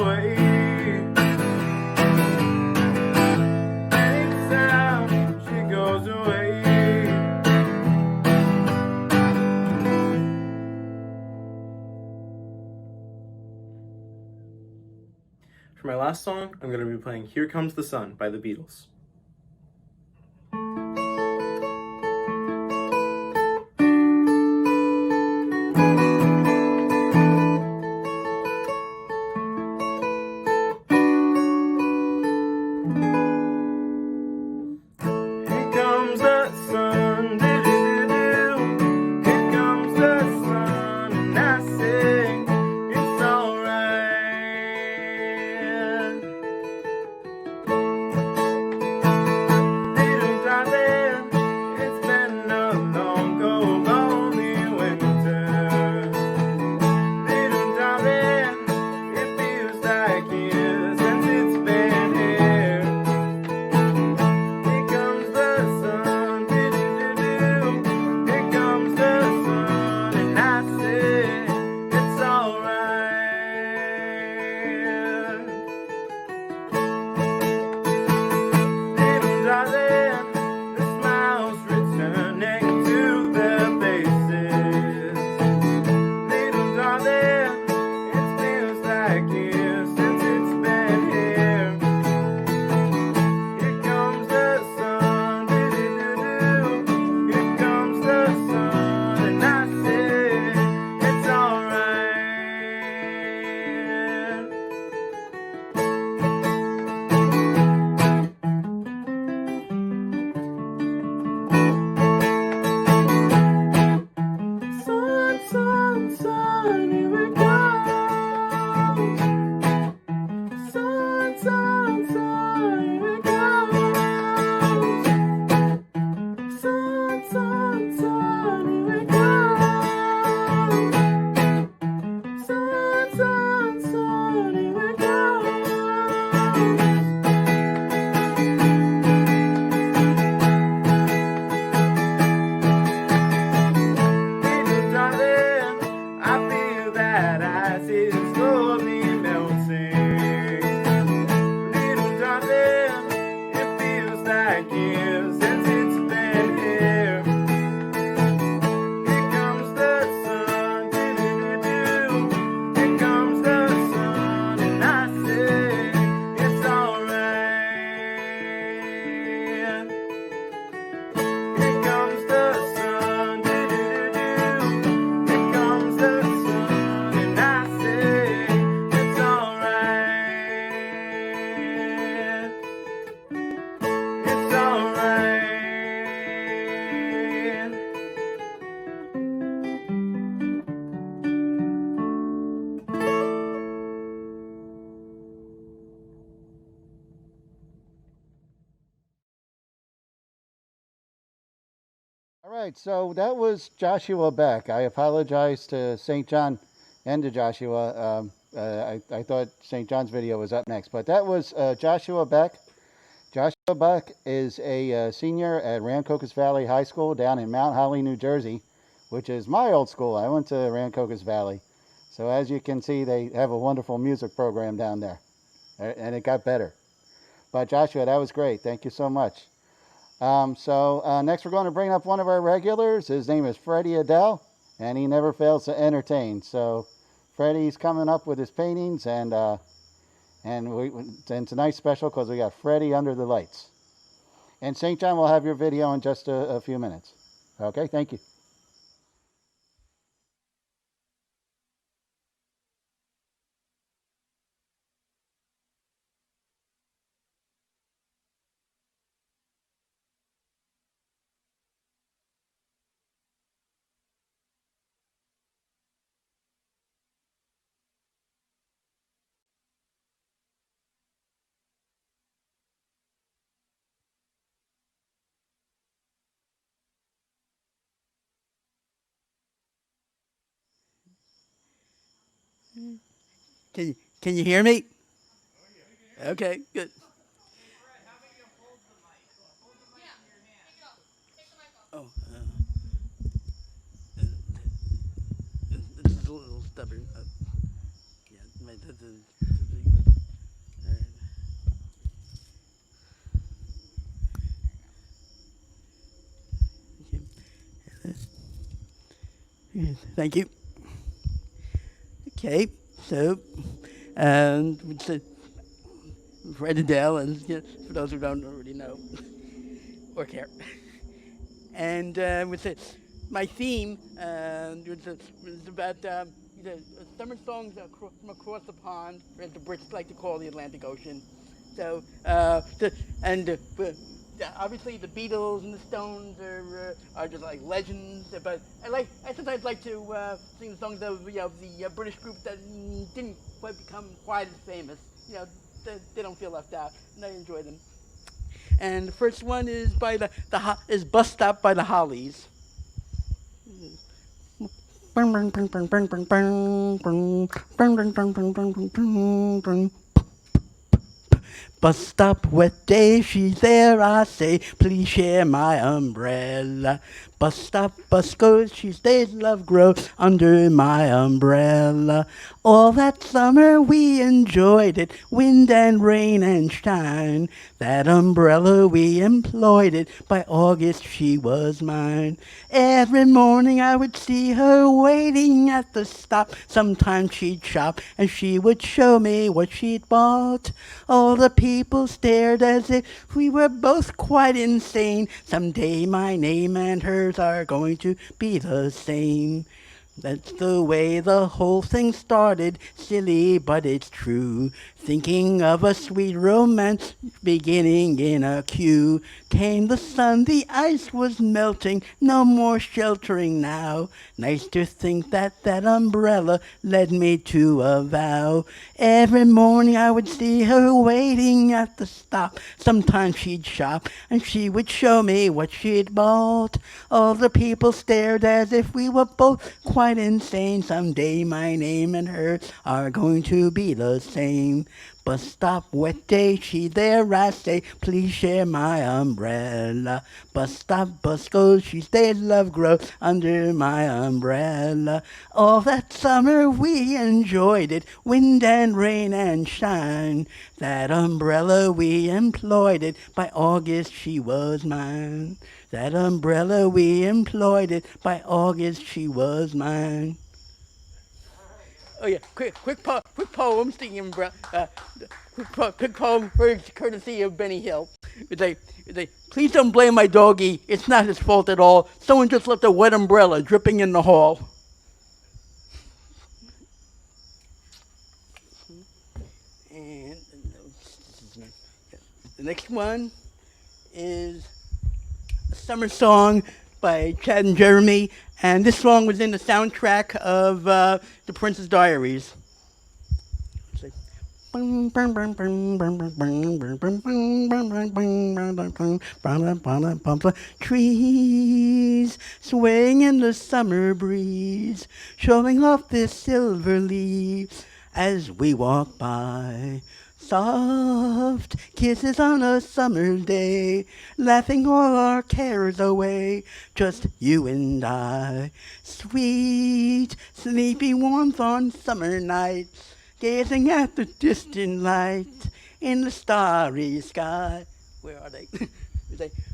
away. Anytime she goes away. For my last song, I'm going to be playing Here Comes the Sun by the Beatles. All right, so that was Joshua Beck. I apologize to St. John and to Joshua. I thought St. John's video was up next, but that was Joshua Beck. Joshua Beck is a senior at Rancocas Valley High School down in Mount Holly, New Jersey, which is my old school. I went to Rancocas Valley. So as you can see, they have a wonderful music program down there, and it got better. But Joshua, that was great. Thank you so much. Next we're going to bring up one of our regulars. His name is Freddie Adell, and he never fails to entertain. So Freddie's coming up with his paintings, and tonight's special because we got Freddie under the lights. And St. John will have your video in just a few minutes. Okay, thank you. Can you hear me? Okay, good. Oh, it's a little stubborn. Yeah, Thank you. Okay, so it's Fred Adell, and for those who don't already know or care. And my theme was about summer songs from across the pond, or as the Brits like to call the Atlantic Ocean. So, obviously the Beatles and the Stones are just like legends, but I sometimes like to sing the songs of the British groups that didn't quite become quite as famous. They don't feel left out, and I enjoy them. And the first one is by is Bus Stop by the Hollies. Bus stop, wet day, she's there, I say, please share my umbrella. Bus stop, bus goes, she stays, love grows under my umbrella. All that summer we enjoyed it, wind and rain and shine. That umbrella we employed it, by August she was mine. Every morning I would see her waiting at the stop. Sometimes she'd shop and she would show me what she'd bought. All the people stared as if we were both quite insane. Someday my name and hers are going to be the same. That's the way the whole thing started, silly but it's true. Thinking of a sweet romance beginning in a queue. Came the sun, the ice was melting, no more sheltering now. Nice to think that umbrella led me to a vow. Every morning I would see her waiting at the stop. Sometimes she'd shop and she would show me what she'd bought. All the people stared as if we were both quite insane. Someday my name and hers are going to be the same. Bus stop, wet day, she there, I say, please share my umbrella. Bus stop, bus goes, she stays, love grows under my umbrella. All that summer we enjoyed it, wind and rain and shine. That umbrella we employed it, by August she was mine. That umbrella we employed it, by August she was mine. Oh yeah, quick poem, speaking of quick poem for courtesy of Benny Hill. It's like, please don't blame my doggy. It's not his fault at all. Someone just left a wet umbrella dripping in the hall. And the next one is a summer song by Chad and Jeremy, and this song was in the soundtrack of The Princess Diaries. Trees swaying in the summer breeze, showing off their silver leaves as we walk by. Soft kisses on a summer day, laughing all our cares away, just you and I. Sweet, sleepy warmth on summer nights, gazing at the distant light in the starry sky. Where are they?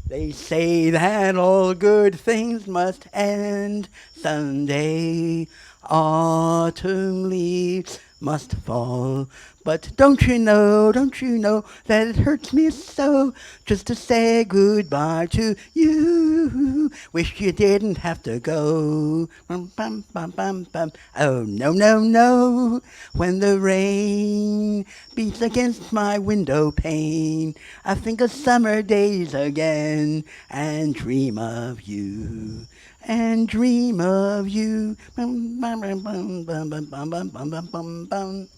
They say that all good things must end someday. Autumn leaves must fall. But don't you know that it hurts me so just to say goodbye to you. Wish you didn't have to go. Bum, bum, bum, bum, bum. Oh, no, no, no. When the rain beats against my window pane, I think of summer days again and dream of you. And dream of you. Bum, bum, bum, bum, bum, bum, bum, bum, bum, bum, bum.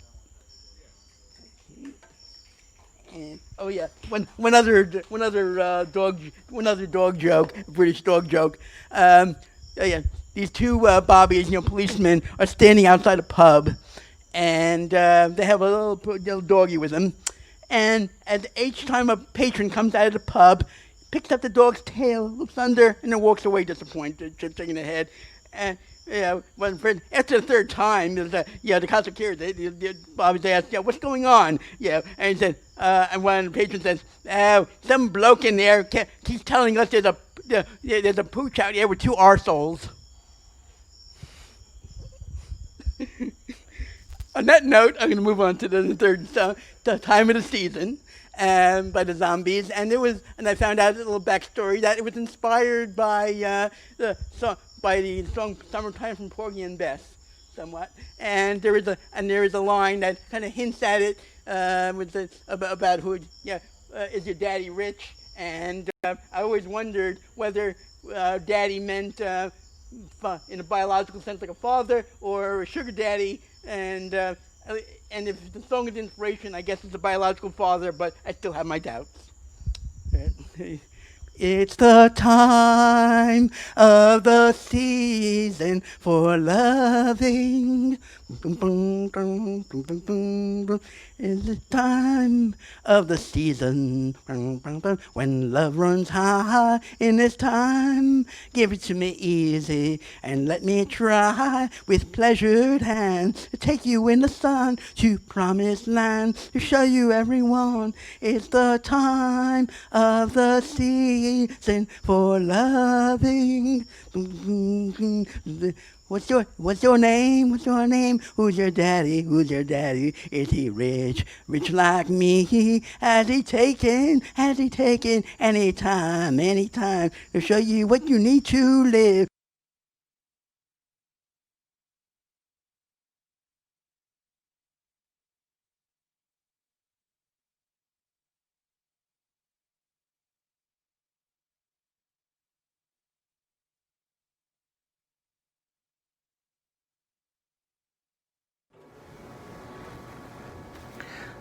And, oh yeah, one other dog joke, British dog joke. Oh yeah, these two bobbies, policemen, are standing outside a pub, and they have a little doggy with them. And at each time a patron comes out of the pub, picks up the dog's tail, looks under, and then walks away disappointed, shaking their head. And after the third time, the cops are curious. They ask, what's going on? And he said, and one of the patrons says, some bloke in there keeps telling us there's a pooch out here with two arseholes. on that note, I'm going to move on to the third song, "The Time of the Season," by the Zombies, and I found out a little backstory that it was inspired by the song "Summertime" from Porgy and Bess, somewhat, and there is a line that kind of hints at it about who, is your daddy rich? And I always wondered whether daddy meant in a biological sense like a father or a sugar daddy, and if the song is inspiration, I guess it's a biological father, but I still have my doubts. It's the time of the season for loving. It's the time of the season when love runs high. In this time, give it to me easy and let me try with pleasured hands to take you in the sun to promised land, to show you everyone. It's the time of the season for loving. What's your name? What's your name? Who's your daddy? Who's your daddy? Is he rich? Rich like me? Has he taken any time to show you what you need to live?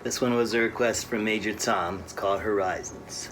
This one was a request from Major Tom. It's called Horizons.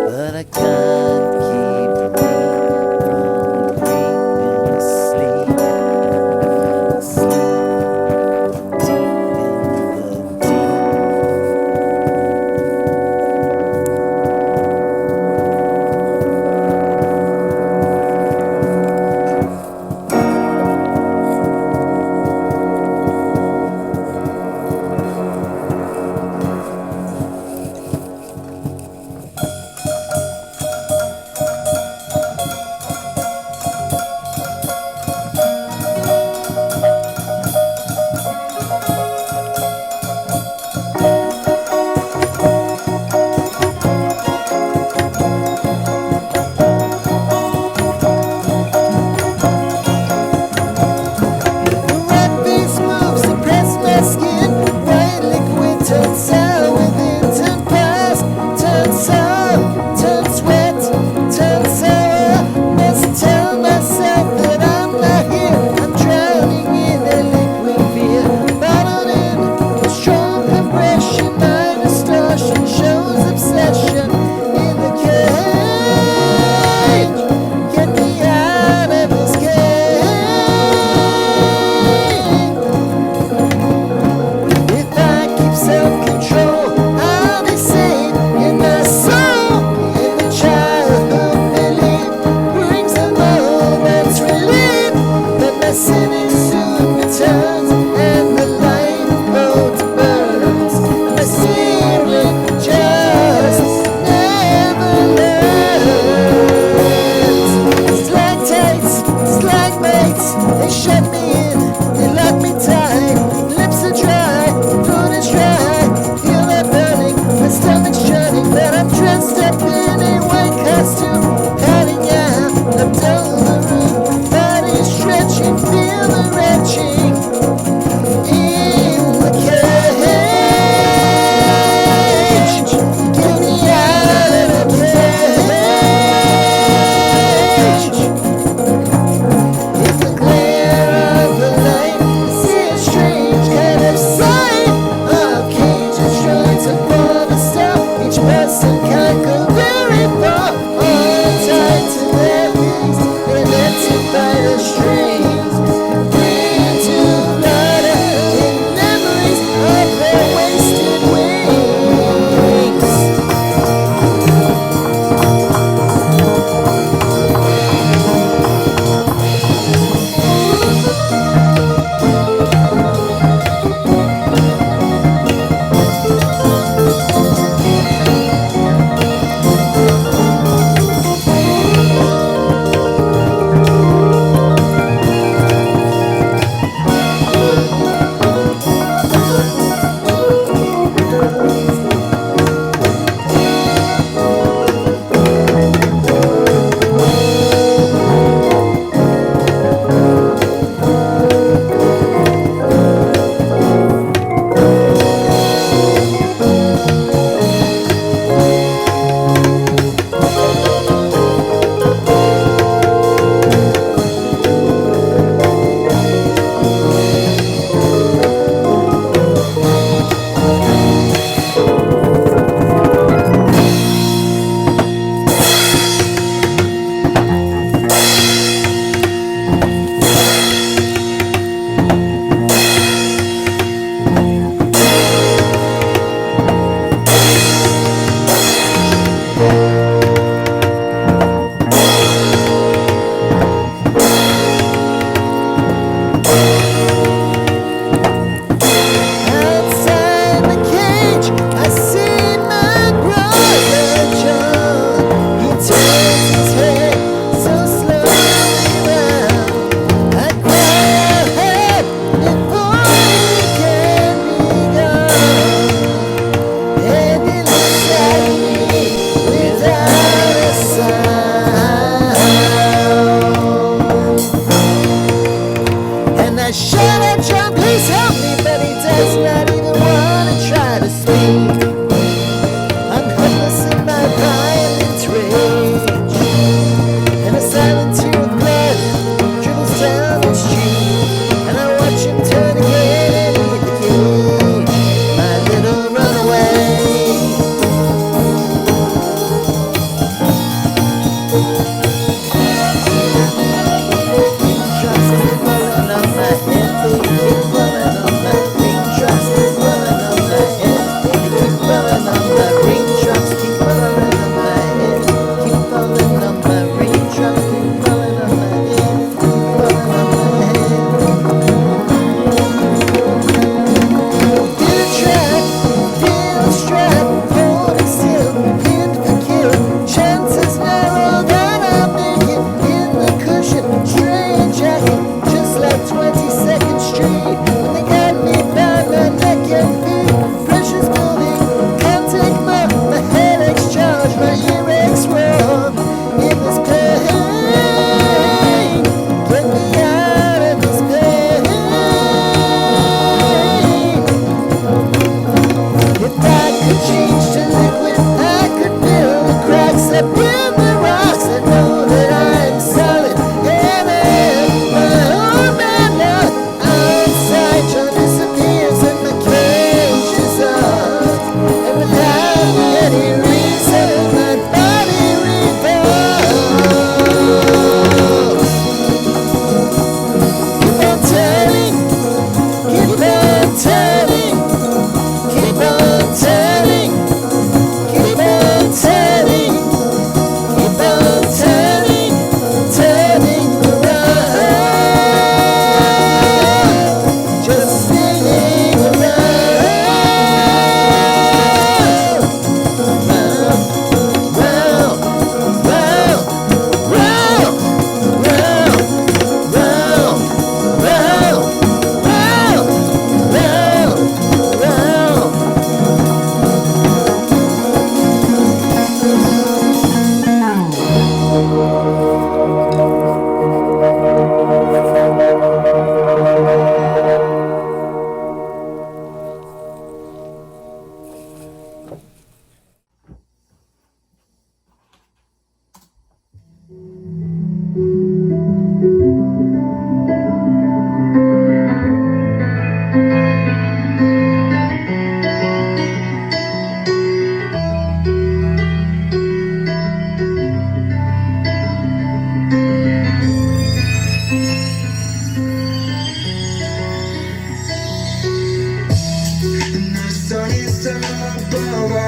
But I can't keep me from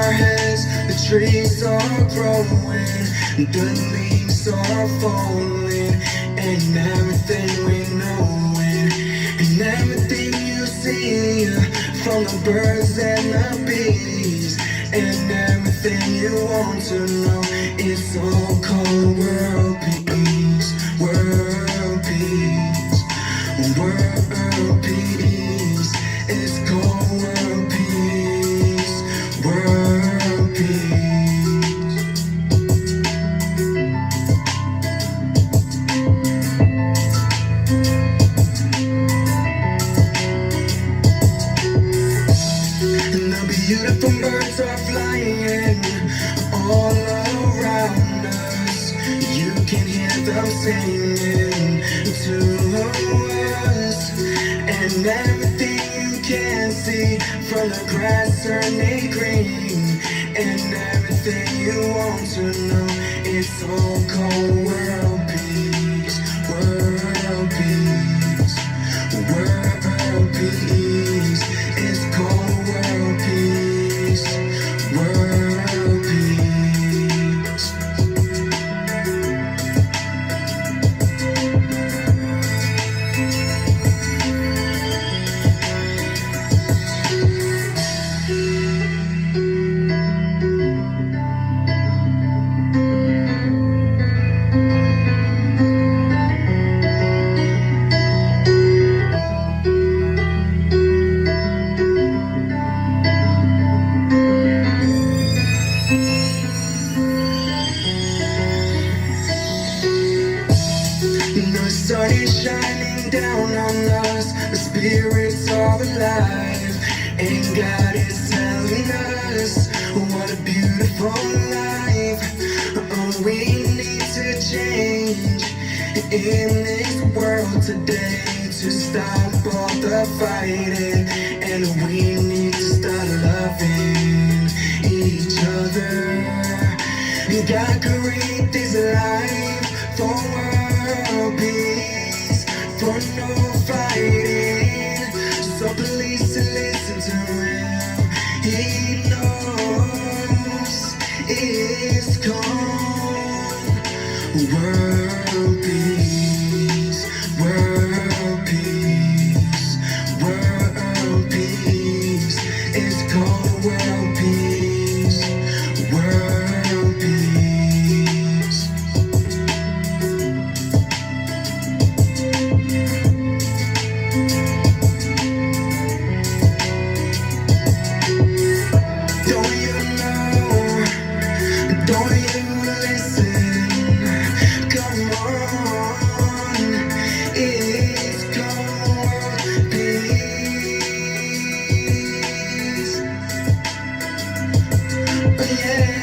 our heads, the trees are growing, the leaves are falling, and everything we know, and everything you see, from the birds and the bees, and everything you want to know, it's all called world peace, world peace, world peace, it's called world peace, world peace. And the beautiful birds are flying all around us. You can hear them singing to us. And everything you can see, from the grass turning green, and everything you want to know, it's all called world peace, world peace, world peace. It's called world peace, world peace. The sun is shining down on us, the spirits are alive, and God is telling us what a beautiful life. Oh, we need to change in this world today to stop all the fighting, and we need to start loving each other. God created this life for world peace, for no fighting. So please listen to him. He knows it's called world peace, world peace, world peace. It's called world peace, world peace. Don't you know? Don't you listen? Come on, it's called peace. Yeah.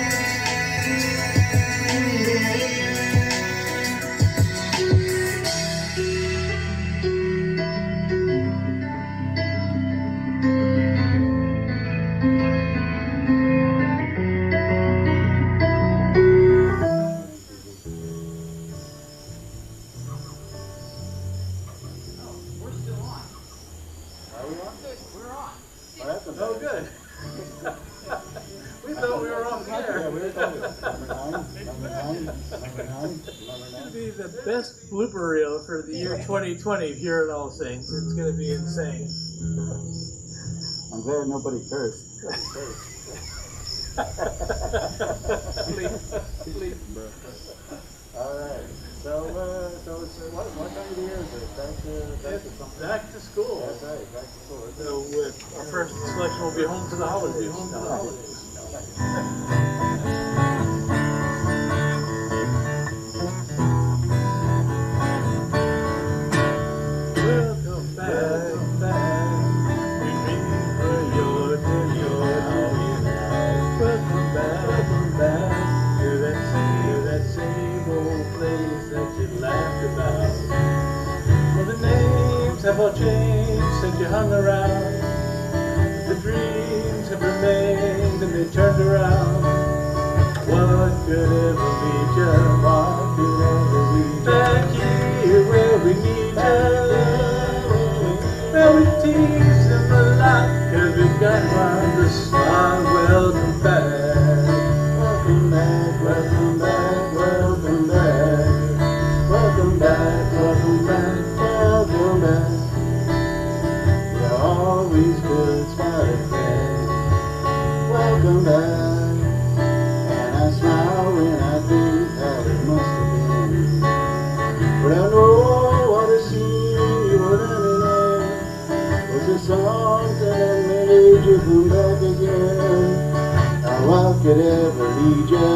Oh, good. We thought we were off the air. Yeah, we were talking. Number nine. It'll be the best blooper reel for the year 2020 here at All Saints. It's going to be insane. I'm glad nobody cursed. Sleep, bro. All right. So it's what time of the year is it? Back to school. That's right, back to school. So our first selection will be Home to the Holidays. Welcome back. We remember your Welcome back to that same old place that you laughed about. Well, the names have all changed since you hung around. The dreams have remained and they turned around. What could ever lead you? What could ever lead you? Back here where we need you. Where we tease them a lot, 'cause we've got one to start. Welcome back. welcome back. And I smile when I think how it must have been. But I know what a scene you were living in. Was it something that made you come back again? Now I could ever lead you,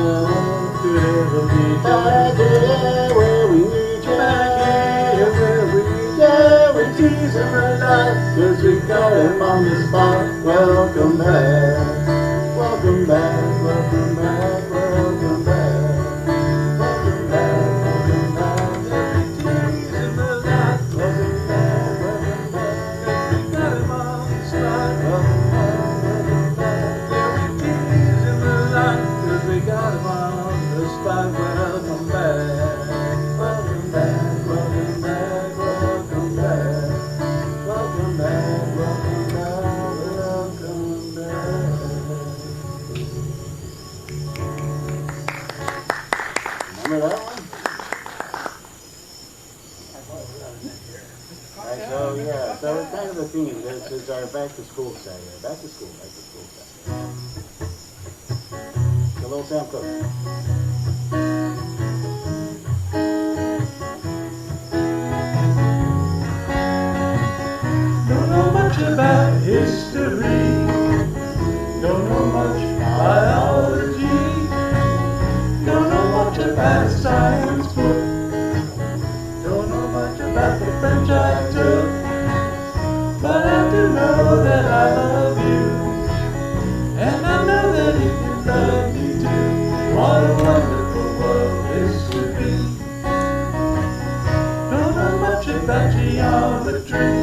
back here where we need you, back here where we need you. We tease him a lot, 'cause we got him on the spot. Welcome back, welcome back, welcome back, welcome back, welcome back, welcome back. We tease him a lot, welcome back, welcome back. We got him on the spot. Welcome back, welcome back. Yeah, we tease him a lot, 'cause we got him on the spot. Welcome back, welcome back, welcome back, welcome back, welcome back, welcome back, welcome back. Remember that one? Alright, so yeah, so it's kind of a theme. This is our back to school Saturday. Back to school Saturday. It's a little Sam Cooke. Don't know much about history, don't know much biology, don't know much about a science book, don't know much about the French I took, but I do know that I love you, and I know that if you love me too, what a wonderful world this would be. Don't know much about geometry,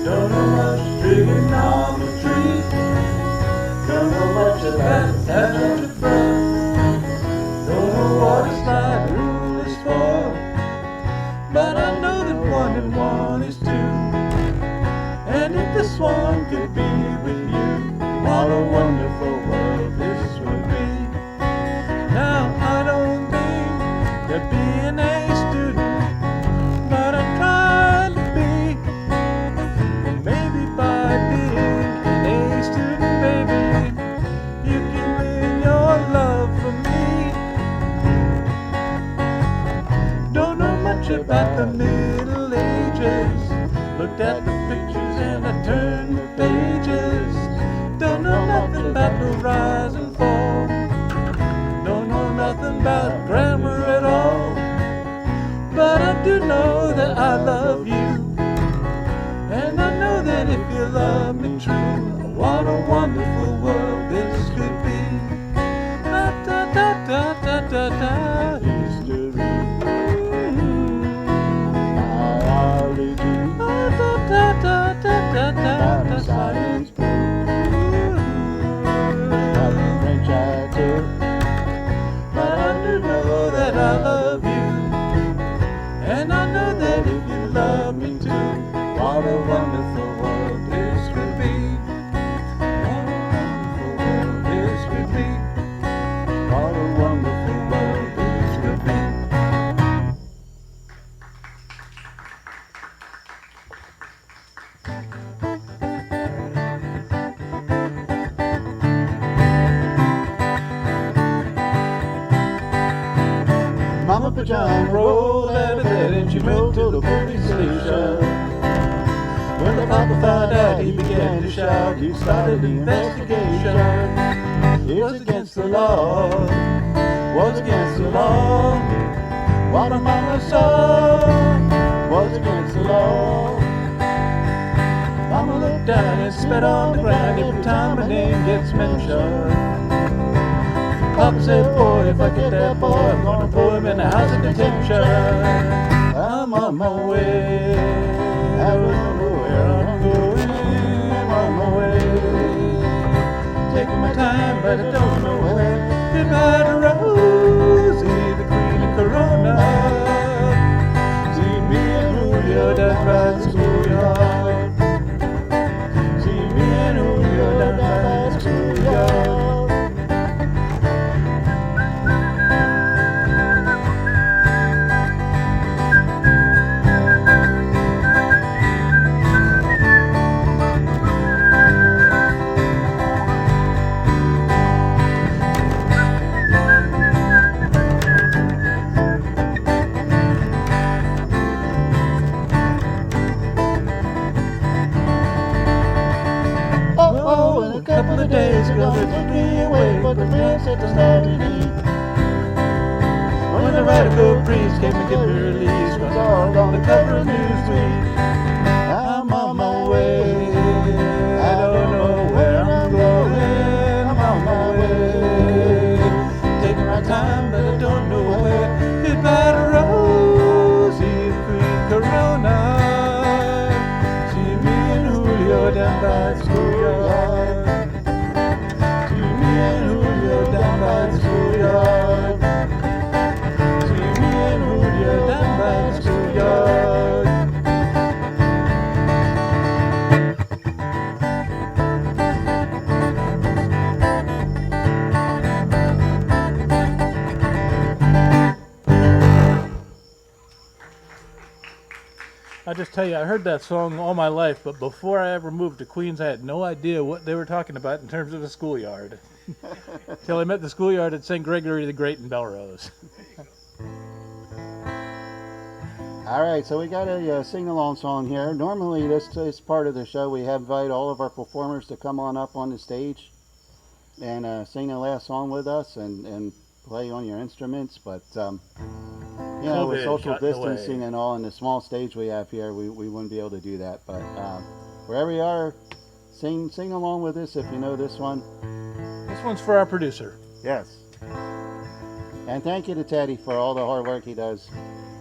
don't know much trigonometry, don't know much about algebra, don't know what a slide rule is for, but I know that 1 and 1 is 2, and if this one could be with you, what a wonderful world this would be. Now I don't mean to be an A student, but I'm trying to be. Maybe by being an A student, baby, you can win your love from me. Don't know much about the Middle Ages, looked at the pictures and I turned the pages. Don't know nothing about the rise and fall, don't know nothing about grammar at all, but I do know that I love you, and I know that if you love me true, what a wonderful world this could be. Da da da da da da da. History, biology, da da da da da da da. Science book, about the French I took, but I do know that I love you, and I know that if you love me too, what a wonderful world this would be. What a wonderful world this would be. What a wonderful world this would be. Mama Pajama rolled out of bed and she went to the police station. When the papa found out, he began to shout. He started the investigation. It was against the law, was against the law. What a mama saw was against the law. Mama looked down and spat on the ground every time my name gets mentioned. Papa said, boy, if I get that boy, I'm gonna throw him in the house of detention. I'm on my way, I don't know where I'm going, I'm on my way. Taking my time, but I don't know where. Goodbye to Rosie, the queen of Corona. See me and Julio down by the schoolyard. See me and Julio down by the schoolyard. took me away, but the man said to start it eat. When the radical breeze came to get me released, was all on the cover of Newsweek. I'm on my way, I don't know where I'm going, I'm on my way. Taking my time, but I don't know where. Goodbye to Rosie, Queen Corona. See me and Julio down by the schoolyard. See me and Julio down by the schoolyard. See me and Julio down by the schoolyard. I just tell you, I heard that song all my life, but before I ever moved to Queens, I had no idea what they were talking about in terms of a schoolyard. Till I met the schoolyard at St. Gregory the Great in Belrose. All right, so we got a sing-along song here. Normally, this part of the show, we invite all of our performers to come on up on the stage and sing the last song with us and play on your instruments, but you know, with social distancing and all, and the small stage we have here, we wouldn't be able to do that. But wherever you are, sing along with us if you know this one. This one's for our producer. Yes. And thank you to Teddy for all the hard work he does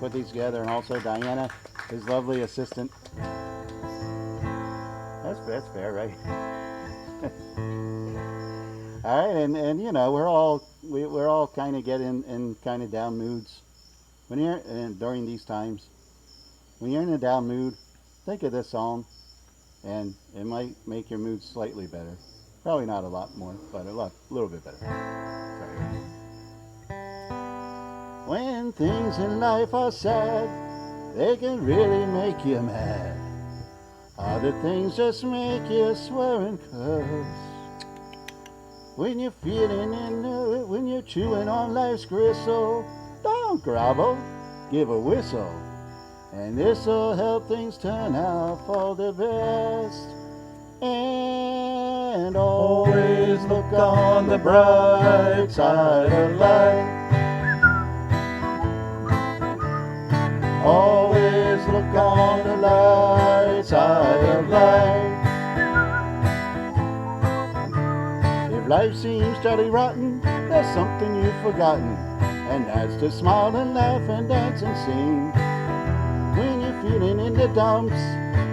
put these together, and also Diana, his lovely assistant. That's fair, right? All right, and you know, we're all kind of getting in kind of down moods. When you're during these times, when you're in a down mood, think of this song, and it might make your mood slightly better. Probably not a lot more, but a little bit better. Sorry. When things in life are sad, they can really make you mad. Other things just make you swear and curse. When you're feeling when you're chewing on life's gristle, don't grovel, give a whistle, and this'll help things turn out for the best. And always look on the bright side of life. Always look on the light side of life. If life seems jolly rotten, there's something you've forgotten, and that's to smile and laugh and dance and sing. When you're feeling in the dumps,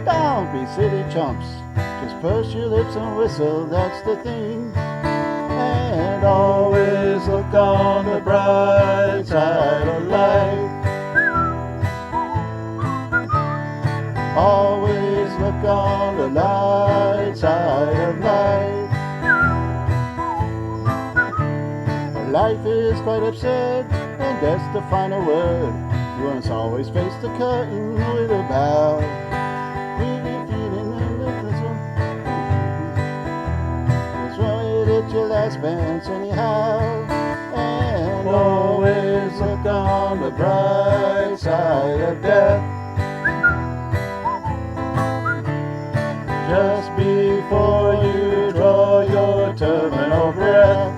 don't be silly chumps. Just purse your lips and whistle, that's the thing. And always look on the bright side of life. Always look on the light side of life. Life is quite absurd, and that's the final word. You must always face the curtain with a bow. If you're feeling in the prison, it's right at your last chance anyhow. And always look on the bright side of death. Just before you draw your terminal breath.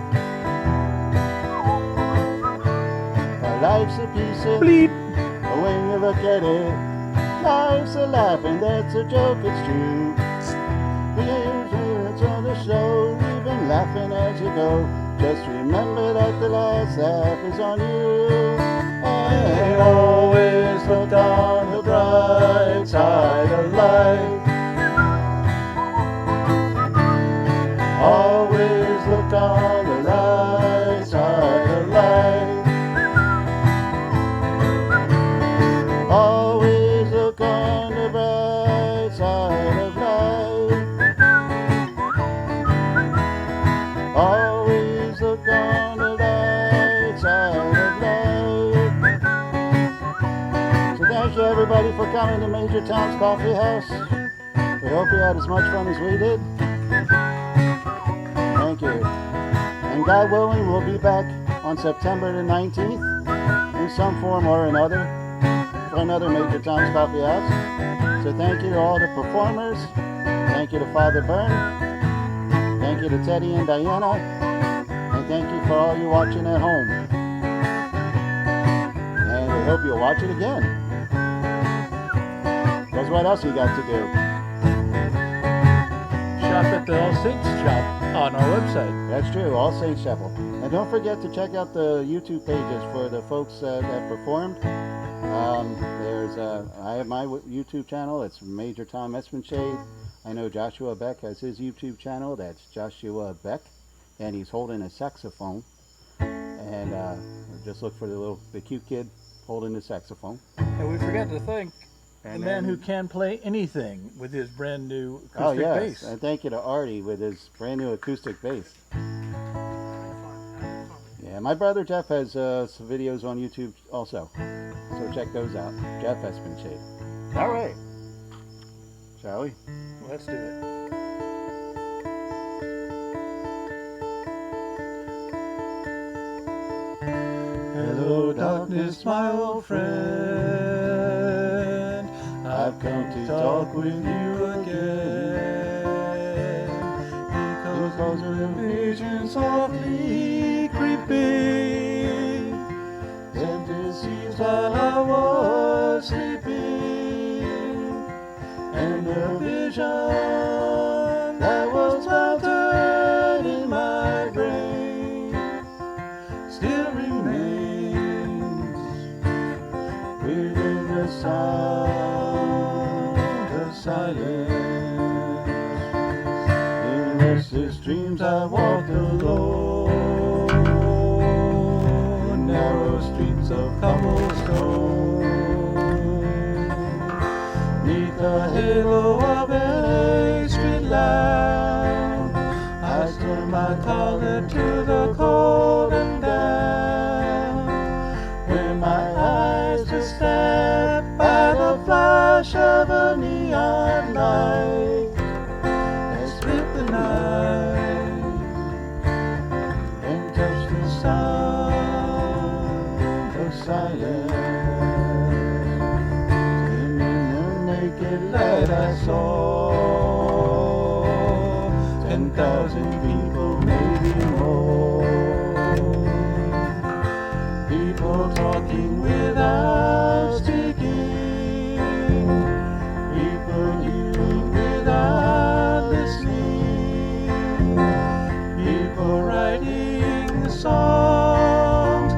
Life's a piece of bleep. When you look at it, life's a laugh, and that's a joke, it's true. It's on the show, we've been laughing as you go. Just remember that the last laugh is on you. And always look on the bright side of life. Always look on the light side of life. Always look on the bright side of life. Always look on the light side of life. So thank you everybody for coming to Major Tom's Coffee House. We hope you had as much fun as we did. Thank you. And God willing, we'll be back on September the 19th in some form or another for another Major Tom's Coffee House. So thank you to all the performers. Thank you to Father Byrne. Thank you to Teddy and Diana. And thank you for all you watching at home. And we hope you'll watch it again. Because what else you got to do? Shop at the All Saints shop on our website. That's true, All Saints Chapel. And don't forget to check out the YouTube pages for the folks that performed. I have my YouTube channel. It's Major Tom Espenshade. I know Joshua Beck has his YouTube channel. That's Joshua Beck, and he's holding a saxophone. And just look for the cute kid holding the saxophone. And we forgot to thank the man who can play anything with his brand new acoustic bass. And thank you to Artie with his brand new acoustic bass. Yeah, my brother Jeff has some videos on YouTube also, so check those out. Jeff Espenshade. All right, shall we? Let's do it. Hello, darkness, my old friend. I've come to talk with you again. Because of a vision softly creeping, sent to seas while I was sleeping, and the vision that was planted in my brain still remains within the sound of silence. In restless dreams I walked alone, narrow streets of cobblestone, neath the halo of a street lamp. I stood my collar to the cold and damp, when my eyes were stabbed by the flash of a neon light that split the night and touched the sound of silence. And in the naked light I saw 10,000 people, maybe more. People talking without speaking, people hearing without listening, people writing the songs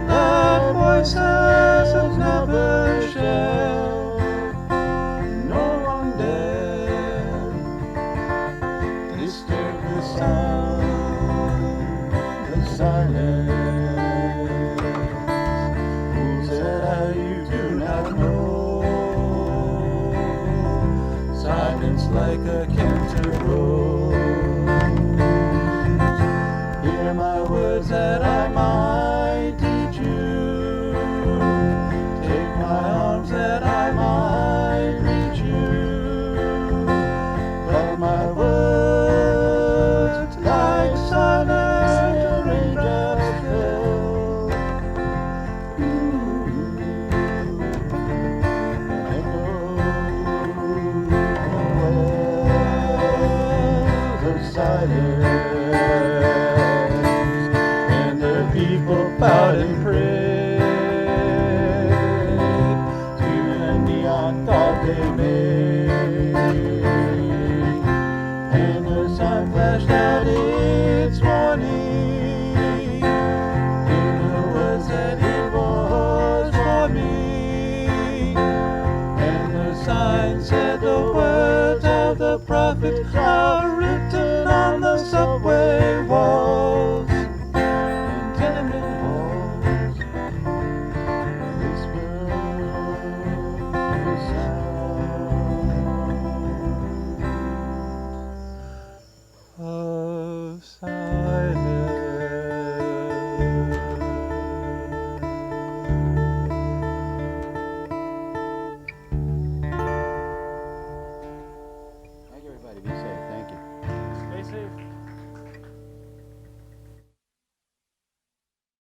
that voices have never shared. No one dared disturb the sound of silence. Who said how you do not know? Silence like a cancer rose. Hear my words that I might teach you. Take my arms that I might reach you. But my words like silent raindrops fell. Wells of silence, and the people bowed and prayed to the neon god they made, and the sun flashed out its warning in the words that it was for me, and the sign said the words of the prophet are written on the subway walls and tenement halls. Whisper the sound of silence. Thank you, everybody. Be safe. Thank you. Stay safe.